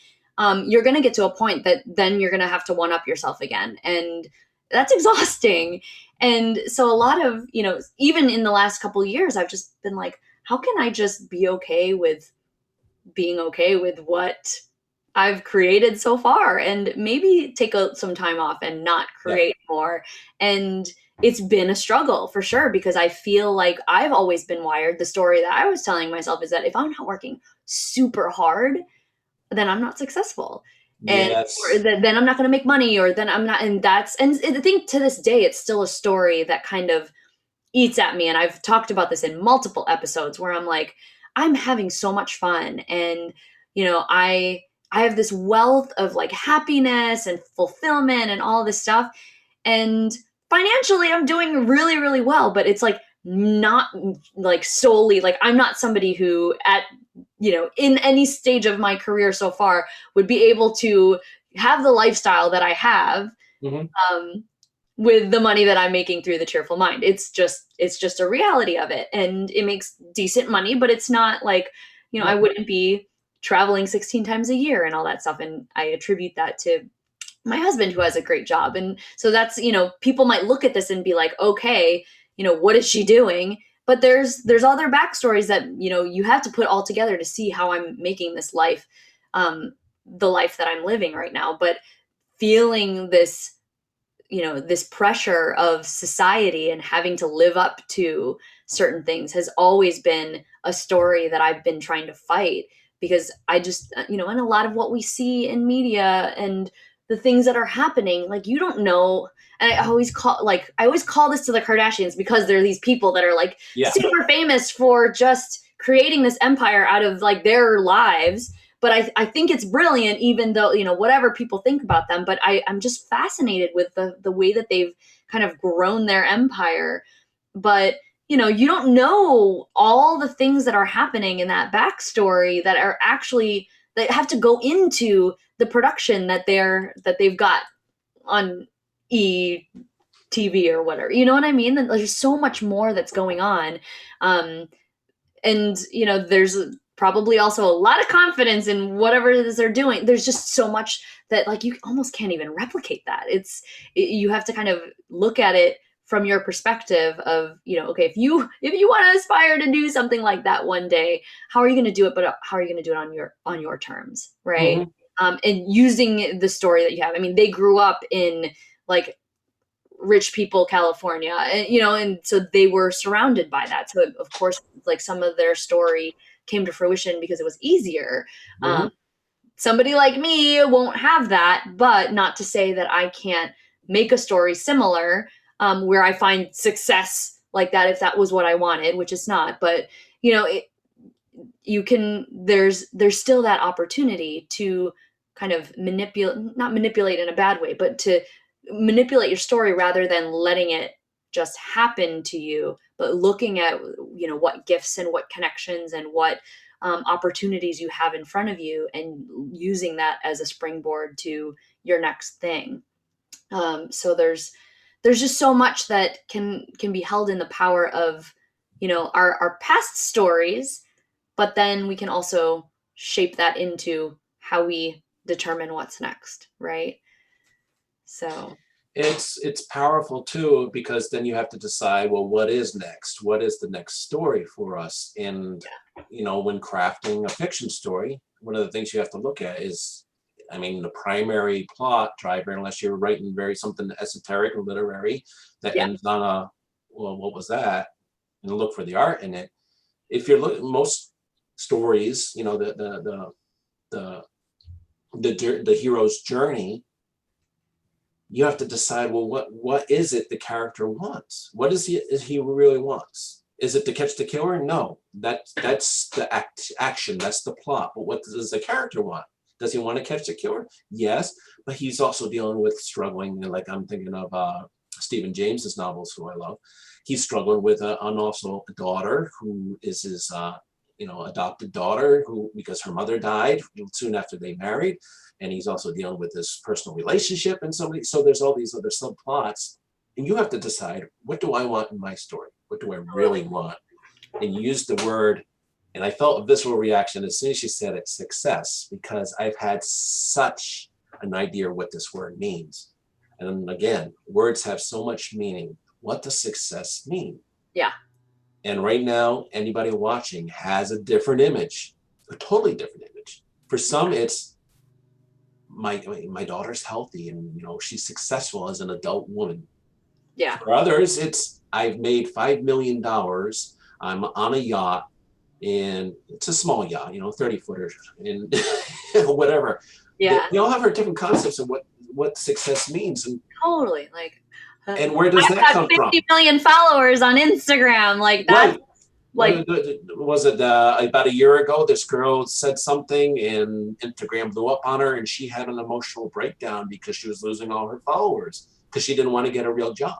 you're going to get to a point that then you're going to have to one up yourself again. And that's exhausting. And so a lot of, you know, even in the last couple of years, I've just been like, how can I just be okay with being okay with what I've created so far, and maybe take some time off and not create more. And it's been a struggle for sure, because I feel like I've always been wired. The story that I was telling myself is that if I'm not working super hard, then I'm not successful. And Yes. then I'm not going to make money, or then I'm not. And I think to this day, it's still a story that kind of eats at me. And I've talked about this in multiple episodes where I'm like, I'm having so much fun. And, you know, I have this wealth of like happiness and fulfillment and all this stuff. And financially, I'm doing really, really well, but it's like not like solely like I'm not somebody who you know, in any stage of my career so far would be able to have the lifestyle that I have. Mm-hmm. With the money that I'm making through the Cheerful Mind. It's just a reality of it. And it makes decent money, but it's not like, you know, I wouldn't be traveling 16 times a year and all that stuff. And I attribute that to my husband, who has a great job. And so that's, you know, people might look at this and be like, okay, you know, what is she doing? But there's other backstories that, you know, you have to put all together to see how I'm making this life, the life that I'm living right now. But feeling this, you know, this pressure of society and having to live up to certain things has always been a story that I've been trying to fight, because I just, you know, and a lot of what we see in media and the things that are happening, like, you don't know. And I always call this to the Kardashians, because there are these people that are like super famous for just creating this empire out of like their lives. But I think it's brilliant, even though, you know, whatever people think about them. But I'm just fascinated with the way that they've kind of grown their empire. But, you know, you don't know all the things that are happening in that backstory that are actually, that have to go into the production that they've got on TV or whatever. You know what I mean? There's so much more that's going on. And, you know, there's probably also a lot of confidence in whatever it is they're doing. There's just so much that like you almost can't even replicate that. You have to kind of look at it from your perspective of, you know, okay, if you want to aspire to do something like that one day, how are you going to do it? But how are you going to do it on your terms, right? Mm-hmm. And using the story that you have. I mean, they grew up in like rich people California, and and so they were surrounded by that. So of course, like some of their story came to fruition because it was easier. Mhm. Somebody like me won't have that, but not to say that I can't make a story similar, where I find success like that if that was what I wanted, which it's not. But it, you can there's still that opportunity to kind of manipulate, not manipulate in a bad way, but to manipulate your story rather than letting it just happen to you, but looking at what gifts and what connections and what opportunities you have in front of you, and using that as a springboard to your next thing. So there's just so much that can be held in the power of our past stories, but then we can also shape that into how we determine what's next, right? So It's powerful too, because then you have to decide, well, what is next? What is the next story for us? And when crafting a fiction story, one of the things you have to look at is, I mean, the primary plot driver, unless you're writing very something esoteric or literary that yeah, ends on a, well, what was that? And look for the art in it. If you're looking, most stories, the the hero's journey, you have to decide, well, what is it the character wants? What is he really wants? Is it to catch the killer? No, that's the action, that's the plot. But what does the character want? Does he want to catch the killer? Yes, but he's also dealing with struggling. And like I'm thinking of Stephen James's novels, who I love. He's struggling with an also a daughter who is his adopted daughter, who, because her mother died soon after they married, and he's also dealing with this personal relationship and somebody. So there's all these other subplots, and you have to decide, what do I want in my story? What do I really want? And you use the word, and I felt a visceral reaction as soon as she said it, success, because I've had such an idea of what this word means. And again, words have so much meaning. What does success mean? yeah, And right now, anybody watching has a different image, a totally different image. For some, it's my daughter's healthy and she's successful as an adult woman. yeah. For others, it's I've made $5 million. I'm on a yacht, and it's a small yacht, 30 footers, and whatever. Yeah, They all have our different concepts of what success means, totally. Like, and where does that I've got come from? 50 million followers on Instagram. Like, that's Right. like, Was it about a year ago? This girl said something, and Instagram blew up on her, and she had an emotional breakdown because she was losing all her followers because she didn't want to get a real job.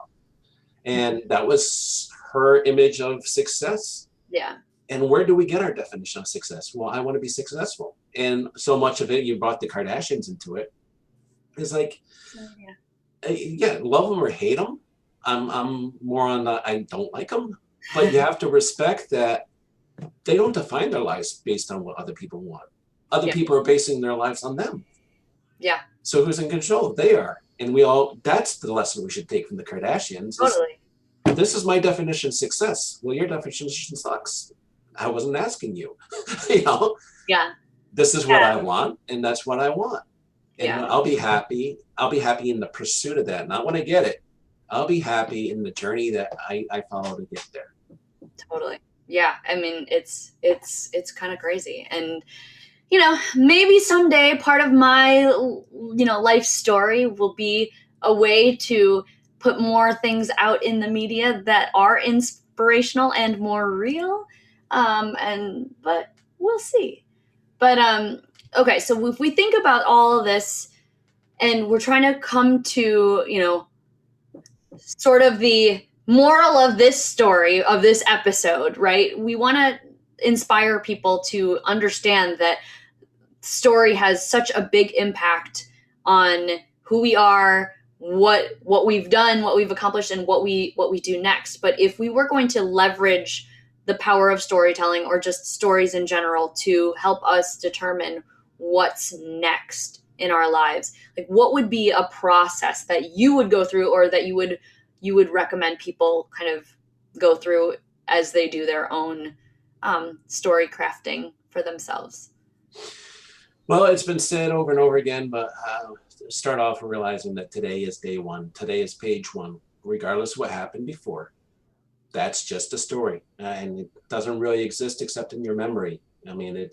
And that was her image of success. yeah, And where do we get our definition of success? Well, I want to be successful. And so much of it, you brought the Kardashians into it. It's like, yeah, love them or hate them. I'm more on the I don't like them, but you have to respect that they don't define their lives based on what other people want. Other yeah, people are basing their lives on them. yeah, So who's in control? They are. And we all, that's the lesson we should take from the Kardashians is, totally. this is my definition of success. Well, your definition sucks. I wasn't asking you. you know, Yeah, this is what yeah, I want, and that's what I want. And yeah, I'll be happy. I'll be happy in the pursuit of that, not when I get it. I'll be happy in the journey that I follow to get there. totally. Yeah, I mean, it's kind of crazy, and maybe someday part of my life story will be a way to put more things out in the media that are inspirational and more real. But we'll see. But okay, so if we think about all of this, and we're trying to come to sort of the moral of this story, of this episode, right? We want to inspire people to understand that story has such a big impact on who we are, what we've done, what we've accomplished, and what we do next. But if we were going to leverage the power of storytelling, or just stories in general, to help us determine what's next in our lives, like, what would be a process that you would go through, or that you would recommend people kind of go through as they do their own story crafting for themselves? Well, it's been said over and over again, but start off realizing that today is day one. Today is page one. regardless of what happened before. That's just a story, and it doesn't really exist except in your memory. I mean,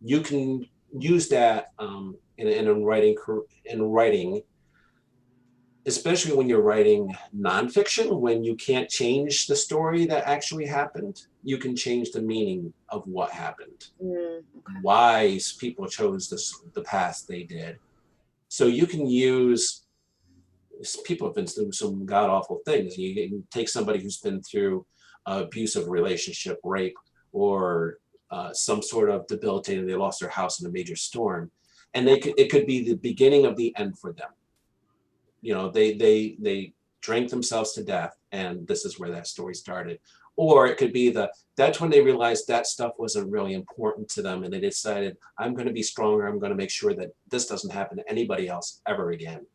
you can use that in writing, especially when you're writing nonfiction, when you can't change the story that actually happened. You can change the meaning of what happened, Okay. why people chose the path they did. So you can use, people have been through some god awful things. You can take somebody who's been through abusive relationship, rape, or some sort of debilitating, they lost their house in a major storm, and it could be the beginning of the end for them. You know, they drank themselves to death, and this is where that story started. Or it could be that's when they realized that stuff wasn't really important to them, and they decided, I'm going to be stronger. I'm going to make sure that this doesn't happen to anybody else ever again.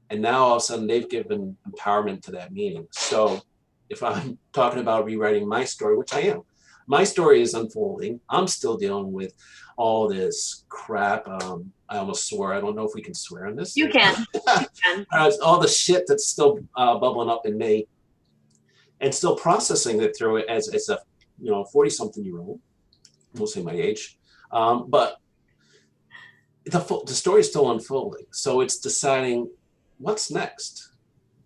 And now all of a sudden they've given empowerment to that meaning. So if I'm talking about rewriting my story, which I am, my story is unfolding. I'm still dealing with all this crap. I almost swore. I don't know if we can swear on this. You can. You can. All the shit that's still bubbling up in me, and still processing it through it as a 40-something-year-old. We'll say my age, but the story is still unfolding. So it's deciding what's next.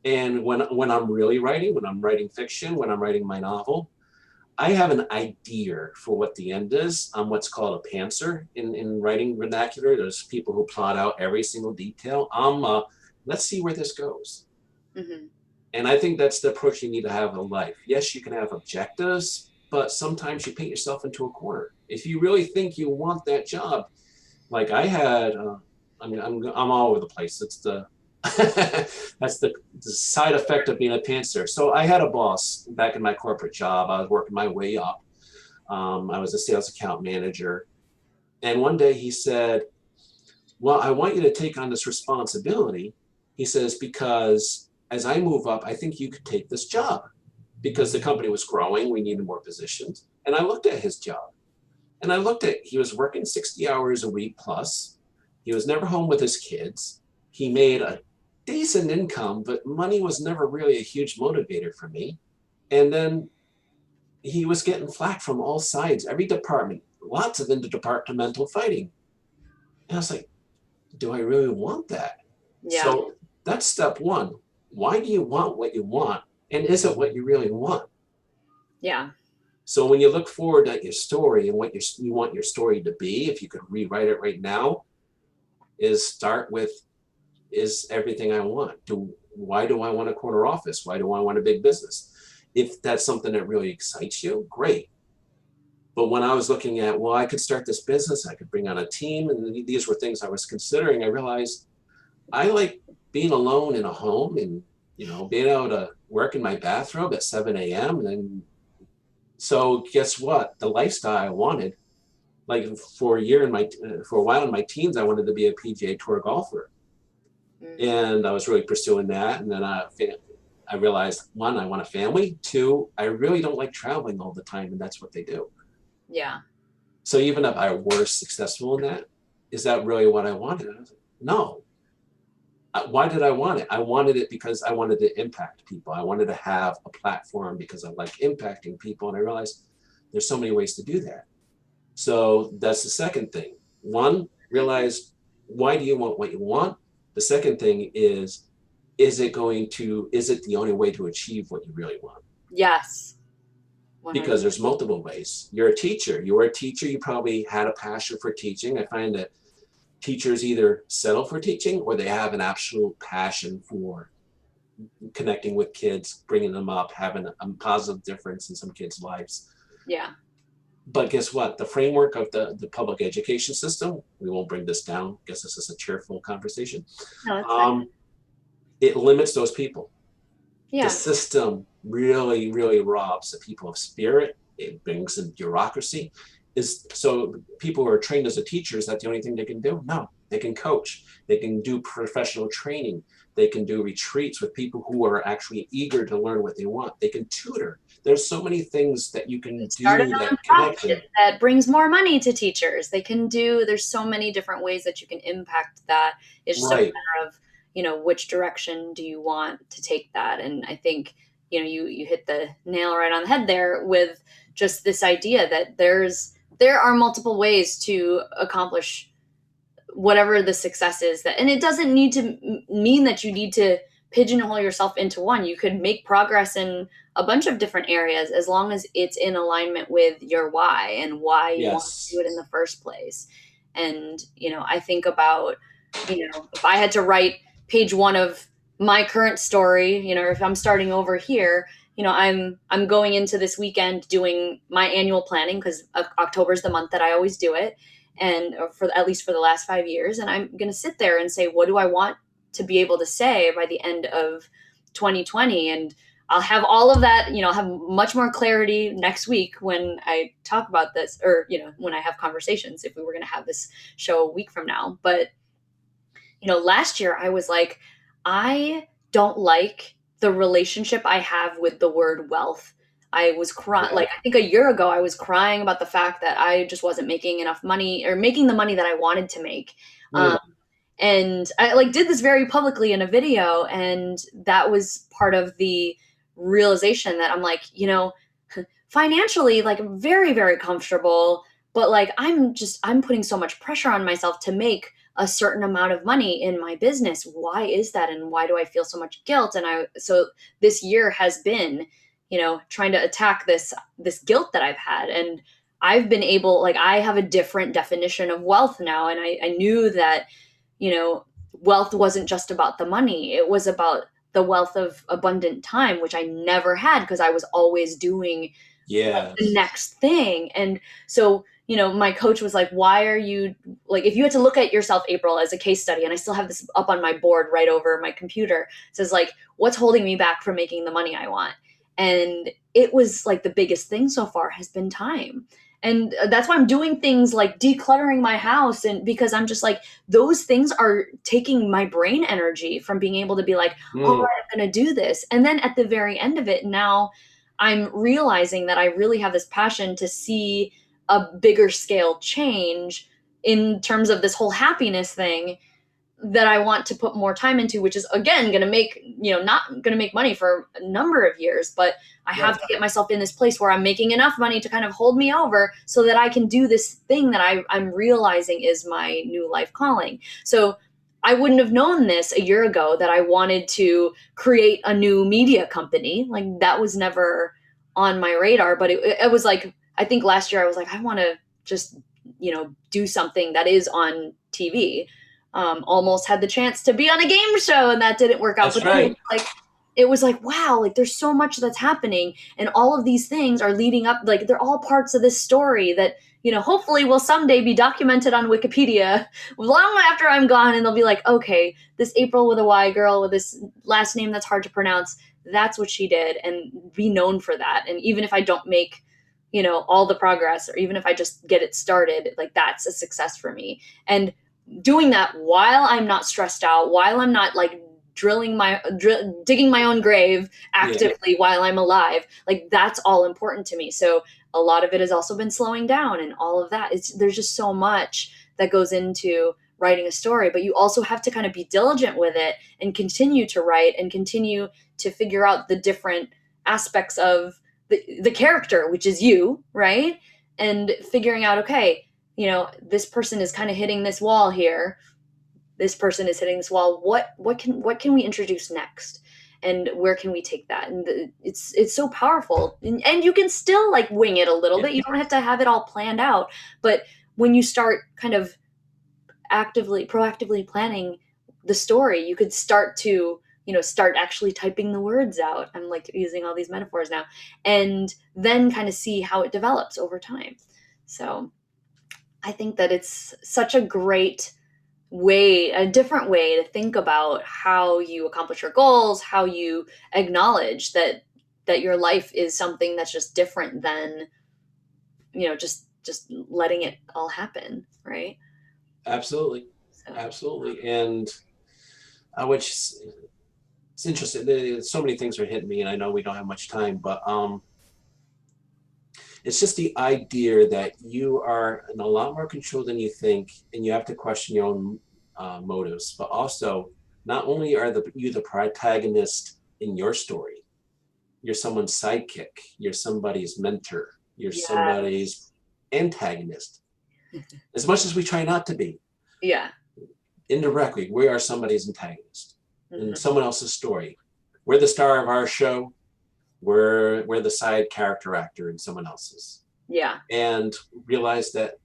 And when I'm really writing, when I'm writing fiction, when I'm writing my novel, I have an idea for what the end is. I'm what's called a pantser in writing vernacular. There's people who plot out every single detail. Let's see where this goes. Mm-hmm. And I think that's the approach you need to have in life. Yes, you can have objectives, but sometimes you paint yourself into a corner. If you really think you want that job, like I had, I'm all over the place. It's that's the side effect of being a pantser. So I had a boss back in my corporate job. I was working my way up. I was a sales account manager. And one day he said, well, I want you to take on this responsibility. He says, because as I move up, I think you could take this job, because the company was growing. We needed more positions. And I looked at his job, and he was working 60 hours a week plus. He was never home with his kids. He made a decent income, but money was never really a huge motivator for me. And then he was getting flack from all sides, every department, lots of interdepartmental fighting. And I was like, do I really want that? Yeah. So that's step one. Why do you want what you want? And is it what you really want? Yeah. So when you look forward at your story and what you want your story to be, if you could rewrite it right now, is start with, is everything I want? Why do I want a corner office? Why do I want a big business? If that's something that really excites you, great. But when I was looking at, well, I could start this business, I could bring on a team, and these were things I was considering, I realized I like being alone in a home and, being able to work in my bathrobe at 7 a.m. And so guess what? The lifestyle I wanted, like for a while in my teens, I wanted to be a PGA Tour golfer. And I was really pursuing that. And then I realized, one, I want a family. Two, I really don't like traveling all the time. And that's what they do. Yeah. So even if I were successful in that, is that really what I wanted? I was like, no. Why did I want it? I wanted it because I wanted to impact people. I wanted to have a platform because I like impacting people. And I realized there's so many ways to do that. So that's the second thing. One, realize, why do you want what you want? The second thing is it the only way to achieve what you really want? Yes. 100%. Because there's multiple ways. You're a teacher. You probably had a passion for teaching. I find that teachers either settle for teaching or they have an absolute passion for connecting with kids, bringing them up, having a positive difference in some kids' lives. Yeah. But guess what? The framework of the public education system, we won't bring this down. I guess this is a cheerful conversation. No, that's fine. It limits those people. Yeah. The system really, really robs the people of spirit. It brings in bureaucracy. So people who are trained as a teacher, is that the only thing they can do? No, they can coach. They can do professional training. They can do retreats with people who are actually eager to learn what they want. They can tutor. There's so many things that you can do that connect them. That brings more money to teachers. There's so many different ways that you can impact that. It's just a matter of, which direction do you want to take that? And I think, you hit the nail right on the head there with just this idea that there are multiple ways to accomplish whatever the success is, that, and it doesn't need to mean that you need to pigeonhole yourself into one. You could make progress in a bunch of different areas as long as it's in alignment with your why and why you want to do Yes. it in the first place. And I think about, if I had to write page one of my current story, if I'm starting over here, I'm going into this weekend doing my annual planning, because October is the month that I always do it, and for at least for the last 5 years. And I'm going to sit there and say, what do I want to be able to say by the end of 2020? And I'll have all of that, I'll have much more clarity next week when I talk about this, or, when I have conversations, if we were going to have this show a week from now. But, last year I was like, I don't like the relationship I have with the word wealth. I was crying, Yeah. like, I think a year ago, I was crying about the fact that I just wasn't making enough money, or making the money that I wanted to make. Um, Mm. and I like did this very publicly in a video, and that was part of the realization that I'm like, financially, like, very, very comfortable, but like I'm putting so much pressure on myself to make a certain amount of money in my business. Why is that, and why do I feel so much guilt? And so this year has been, trying to attack this guilt that I've had. And I've been able, like, I have a different definition of wealth now, and I knew that, wealth wasn't just about the money. It was about the wealth of abundant time, which I never had because I was always doing the Yes. next thing. And so, my coach was like, why are you, like, if you had to look at yourself, April, as a case study, and I still have this up on my board right over my computer, it says, like, what's holding me back from making the money I want? And it was like the biggest thing so far has been time. And that's why I'm doing things like decluttering my house. And because I'm just like, those things are taking my brain energy from being able to be like, all Mm. right, I'm going to do this. And then at the very end of it, now I'm realizing that I really have this passion to see a bigger scale change in terms of this whole happiness thing that I want to put more time into, which is, again, going to make, not going to make money for a number of years, but I have Right. to get myself in this place where I'm making enough money to kind of hold me over so that I can do this thing that I'm realizing is my new life calling. So I wouldn't have known this a year ago, that I wanted to create a new media company. Like, that was never on my radar, but it was like, I think last year I was like, I want to just, do something that is on TV. Almost had the chance to be on a game show, and that didn't work out. That's But then right. it was like, wow, like, there's so much that's happening, and all of these things are leading up, like, they're all parts of this story that, hopefully will someday be documented on Wikipedia long after I'm gone, and they'll be like, okay, this April with a Y girl with this last name that's hard to pronounce, that's what she did, and be known for that. And even if I don't make, all the progress, or even if I just get it started, like, that's a success for me. And doing that while I'm not stressed out, while I'm not like digging my own grave Yeah. actively while I'm alive, like, that's all important to me. So a lot of it has also been slowing down, and all of that. There's just so much that goes into writing a story, but you also have to kind of be diligent with it and continue to write and continue to figure out the different aspects of the character, which is you, right? And figuring out, okay, this person is kind of hitting this wall here, this person is hitting this wall, what can we introduce next, and where can we take that? And it's so powerful, and you can still, like, wing it a little Yeah. bit. You don't have to have it all planned out, but when you start kind of proactively planning the story, you could start to, start actually typing the words out. I'm like using all these metaphors now, and then kind of see how it develops over time. So I think that it's such a great way, a different way to think about how you accomplish your goals, how you acknowledge that your life is something that's just different than, just letting it all happen, right? Absolutely. So Absolutely. And which it's interesting. So many things are hitting me, and I know we don't have much time, but it's just the idea that you are in a lot more control than you think, and you have to question your own motives. But also, not only are you the protagonist in your story, you're someone's sidekick, you're somebody's mentor, you're Yes. somebody's antagonist. As much as we try not to be, Yeah. indirectly, we are somebody's antagonist in Hmm. someone else's story. We're the star of our show. We're the side character actor in someone else's. Yeah. And realize that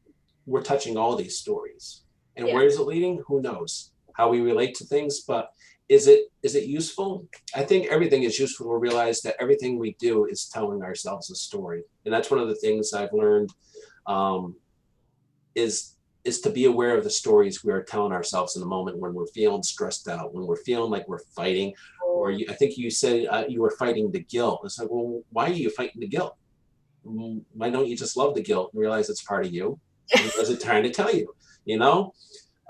we're touching all these stories. And Yeah. where is it leading? Who knows? How we relate to things, but is it useful? I think everything is useful to realize that everything we do is telling ourselves a story. And that's one of the things I've learned, um, is to be aware of the stories we are telling ourselves in the moment when we're feeling stressed out, when we're feeling like we're fighting, or Oh, I think you said you were fighting the guilt. It's like, well, why are you fighting the guilt? Why don't you just love the guilt and realize it's part of you? And what is it trying to tell you? You know,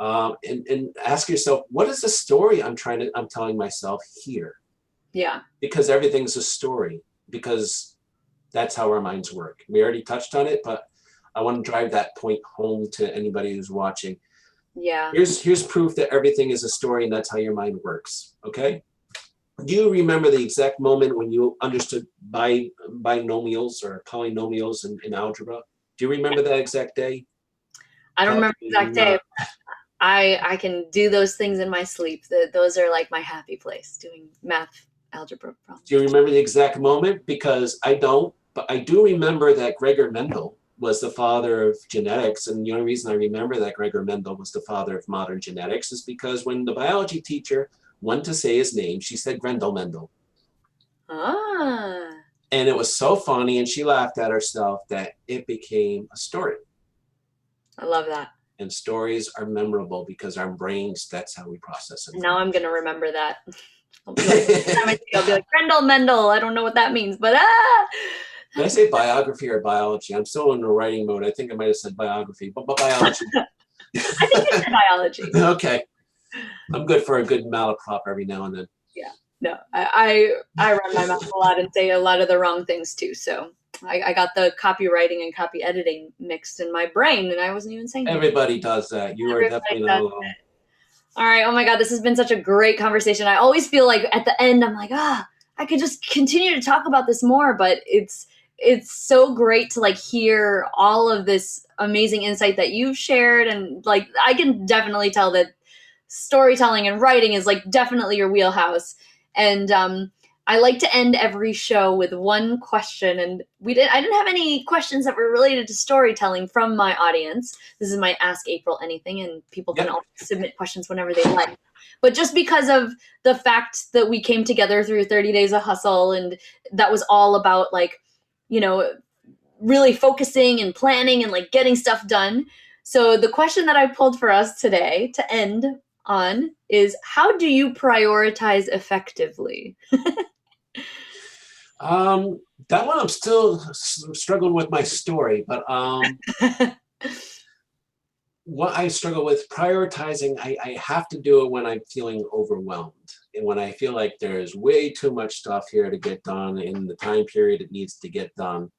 and ask yourself, what is the story I'm telling myself here? yeah. Because everything's a story. Because that's how our minds work. We already touched on it, but I want to drive that point home to anybody who's watching. Yeah. Here's proof that everything is a story, and that's how your mind works. Okay. Do you remember the exact moment when you understood binomials or polynomials in algebra? Do you remember that exact day? I don't remember the Probably exact day. not. I can do those things in my sleep. Those are like my happy place, doing math algebra Do you problems. remember the exact moment? Because I don't, but I do remember that Gregor Mendel was the father of genetics. And the only reason I remember that Gregor Mendel was the father of modern genetics is because when the biology teacher went to say his name, she said Grendel Mendel. Ah, And it was so funny, and she laughed at herself that it became a story. I love that. And stories are memorable because our brains, that's how we process Now I'm information. gonna remember that. I'll be like, next time I see you, I'll be like, Grendel Mendel. I don't know what that means, but Did I say biography or biology? I'm still in the writing mode. I think I might have said biography, but biology. I think it's biology. Okay. I'm good for a good malaprop every now and then. Yeah. No, I run my mouth a lot and say a lot of the wrong things too. So I got the copywriting and copy editing mixed in my brain, and I wasn't even saying anything. Everybody does that. You are Everybody definitely not does. alone. All right. Oh my God, this has been such a great conversation. I always feel like at the end, I'm like, I could just continue to talk about this more, but it's so great to like hear all of this amazing insight that you've shared, and like I can definitely tell that storytelling and writing is like definitely your wheelhouse. And I like to end every show with one question, and I didn't have any questions that were related to storytelling from my audience. This is my Ask April Anything, and people can Yep. all submit questions whenever they like. But just because of the fact that we came together through 30 Days of Hustle, and that was all about like, you know, really focusing and planning and like getting stuff done. So the question that I pulled for us today to end on is, how do you prioritize effectively? That one I'm still struggling with my story, but what I struggle with prioritizing, I have to do it when I'm feeling overwhelmed and when I feel like there's way too much stuff here to get done in the time period it needs to get done.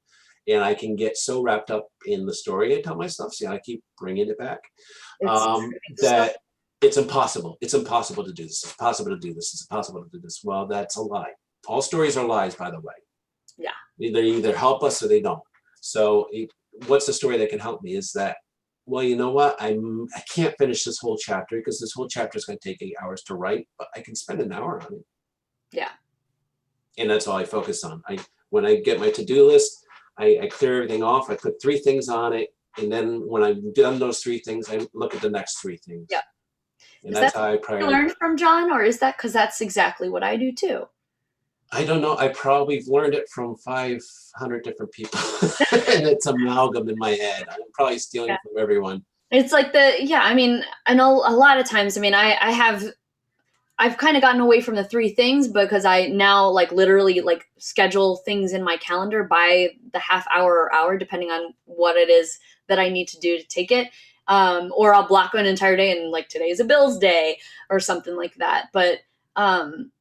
And I can get so wrapped up in the story I tell myself, see, I keep bringing it back, It's so that it's impossible. It's impossible to do this. It's impossible to do this. It's impossible to do this. Well, that's a lie. All stories are lies, by the way. yeah, They either help us or they don't. So what's the story that can help me is that, well, you know what? I can't finish this whole chapter because this whole chapter is going to take 8 hours to write, but I can spend an hour on it. yeah. And that's all I focus on. When I get my to-do list, I clear everything off. I put 3 things on it. And then when I've done those 3 things, I look at the next 3 things. Yeah. And Is that's that how I what you prioritize. learned from John, or is that because that's exactly what I do too? I don't know. I probably learned it from 500 different people. And it's amalgam in my head. I'm probably stealing from everyone. It's like I mean, I know a lot of times, I mean, I've kind of gotten away from the 3 things because I now like literally like schedule things in my calendar by the half hour or hour, depending on what it is that I need to do to take it. Or I'll block an entire day and like today is a bills day or something like that. But um,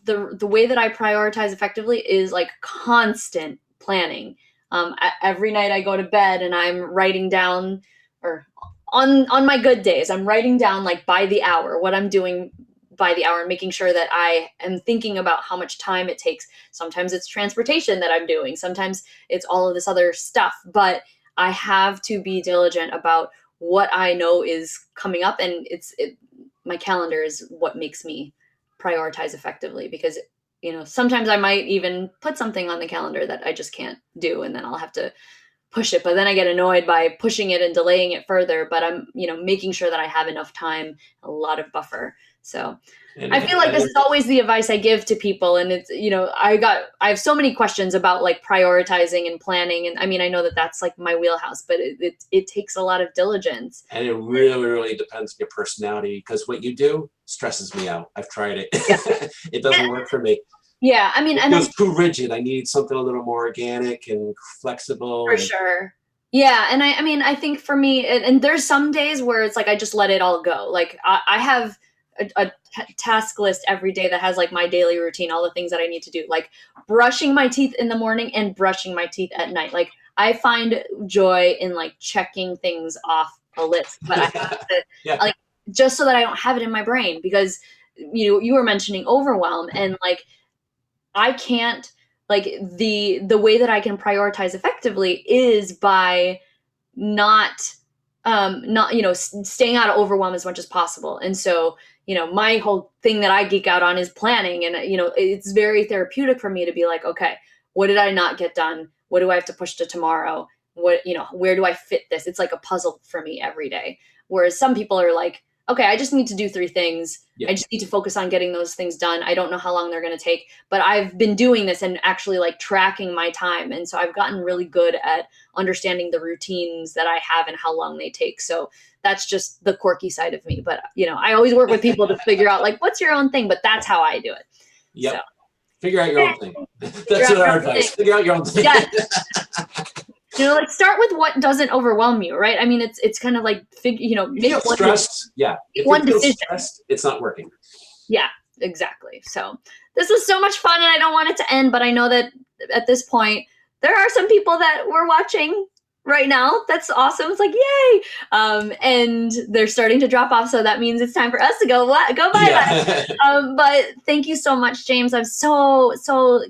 the way that I prioritize effectively is like constant planning. Every night I go to bed and I'm writing down, or on my good days, I'm writing down like by the hour what I'm doing by the hour and making sure that I am thinking about how much time it takes. Sometimes it's transportation that I'm doing. Sometimes it's all of this other stuff, but I have to be diligent about what I know is coming up. And my calendar is what makes me prioritize effectively, because, sometimes I might even put something on the calendar that I just can't do. And then I'll have to push it, but then I get annoyed by pushing it and delaying it further. But I'm, making sure that I have enough time, a lot of buffer. So And, I feel like this and is always the advice I give to people. And it's, I have so many questions about like prioritizing and planning. And I mean, I know that that's like my wheelhouse, but it takes a lot of diligence. and it really, really depends on your personality, because what you do stresses me out. I've tried it. Yeah. It doesn't work for me. Yeah. I mean, It and feels too rigid. I need something a little more organic and flexible. for sure. Yeah. And I mean, I think for me, and there's some days where it's like, I just let it all go. Like I have a task list every day that has like my daily routine, all the things that I need to do, like brushing my teeth in the morning and brushing my teeth at night. Like I find joy in like checking things off a list, but I have to Yeah. like, just so that I don't have it in my brain, because you were mentioning overwhelm, and like I can't, like the way that I can prioritize effectively is by not staying out of overwhelm as much as possible. And so my whole thing that I geek out on is planning, and it's very therapeutic for me to be like, okay, what did I not get done, what do I have to push to tomorrow, what where do I fit this? It's like a puzzle for me every day. Whereas some people are like, okay, I just need to do 3 things. Yeah. I just need to focus on getting those things done. I don't know how long they're going to take, but I've been doing this and actually like tracking my time. And so I've gotten really good at understanding the routines that I have and how long they take. So that's just the quirky side of me. But, I always work with people to figure out like, what's your own thing? But that's how I do it. Yep. So. Figure out your own thing. That's our advice. Figure out your own thing. Yes. Like start with what doesn't overwhelm you, right? I mean, it's kind of like If you feel stressed, yeah. If one you feel decision. stressed, it's not working. Yeah, exactly. So this was so much fun, and I don't want it to end, but I know that at this point there are some people that we're watching right now. That's awesome. It's like, yay. And they're starting to drop off, so that means it's time for us to go bye. Yeah. But thank you so much, James. I'm so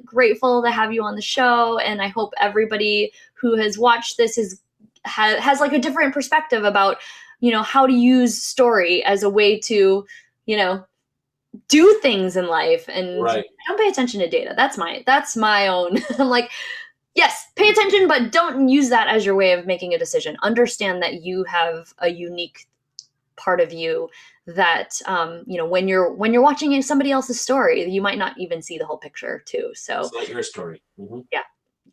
grateful to have you on the show, and I hope everybody who has watched this has like a different perspective about how to use story as a way to do things in life. And Right. don't pay attention to data. That's my own. I'm like, yes, pay attention, but don't use that as your way of making a decision. Understand that you have a unique part of you that when you're watching somebody else's story, you might not even see the whole picture too. So it's not your story. Mm-hmm. Yeah,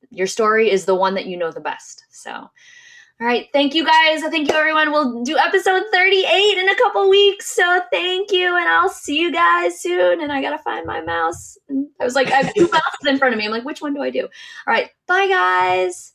your story is the one that you know the best. So all right, thank you guys. Thank you everyone. We'll do episode 38 in a couple weeks. So thank you, and I'll see you guys soon. And I gotta find my mouse. And I was like, I have 2 mouses in front of me. I'm like, which one do I do? All right, bye guys.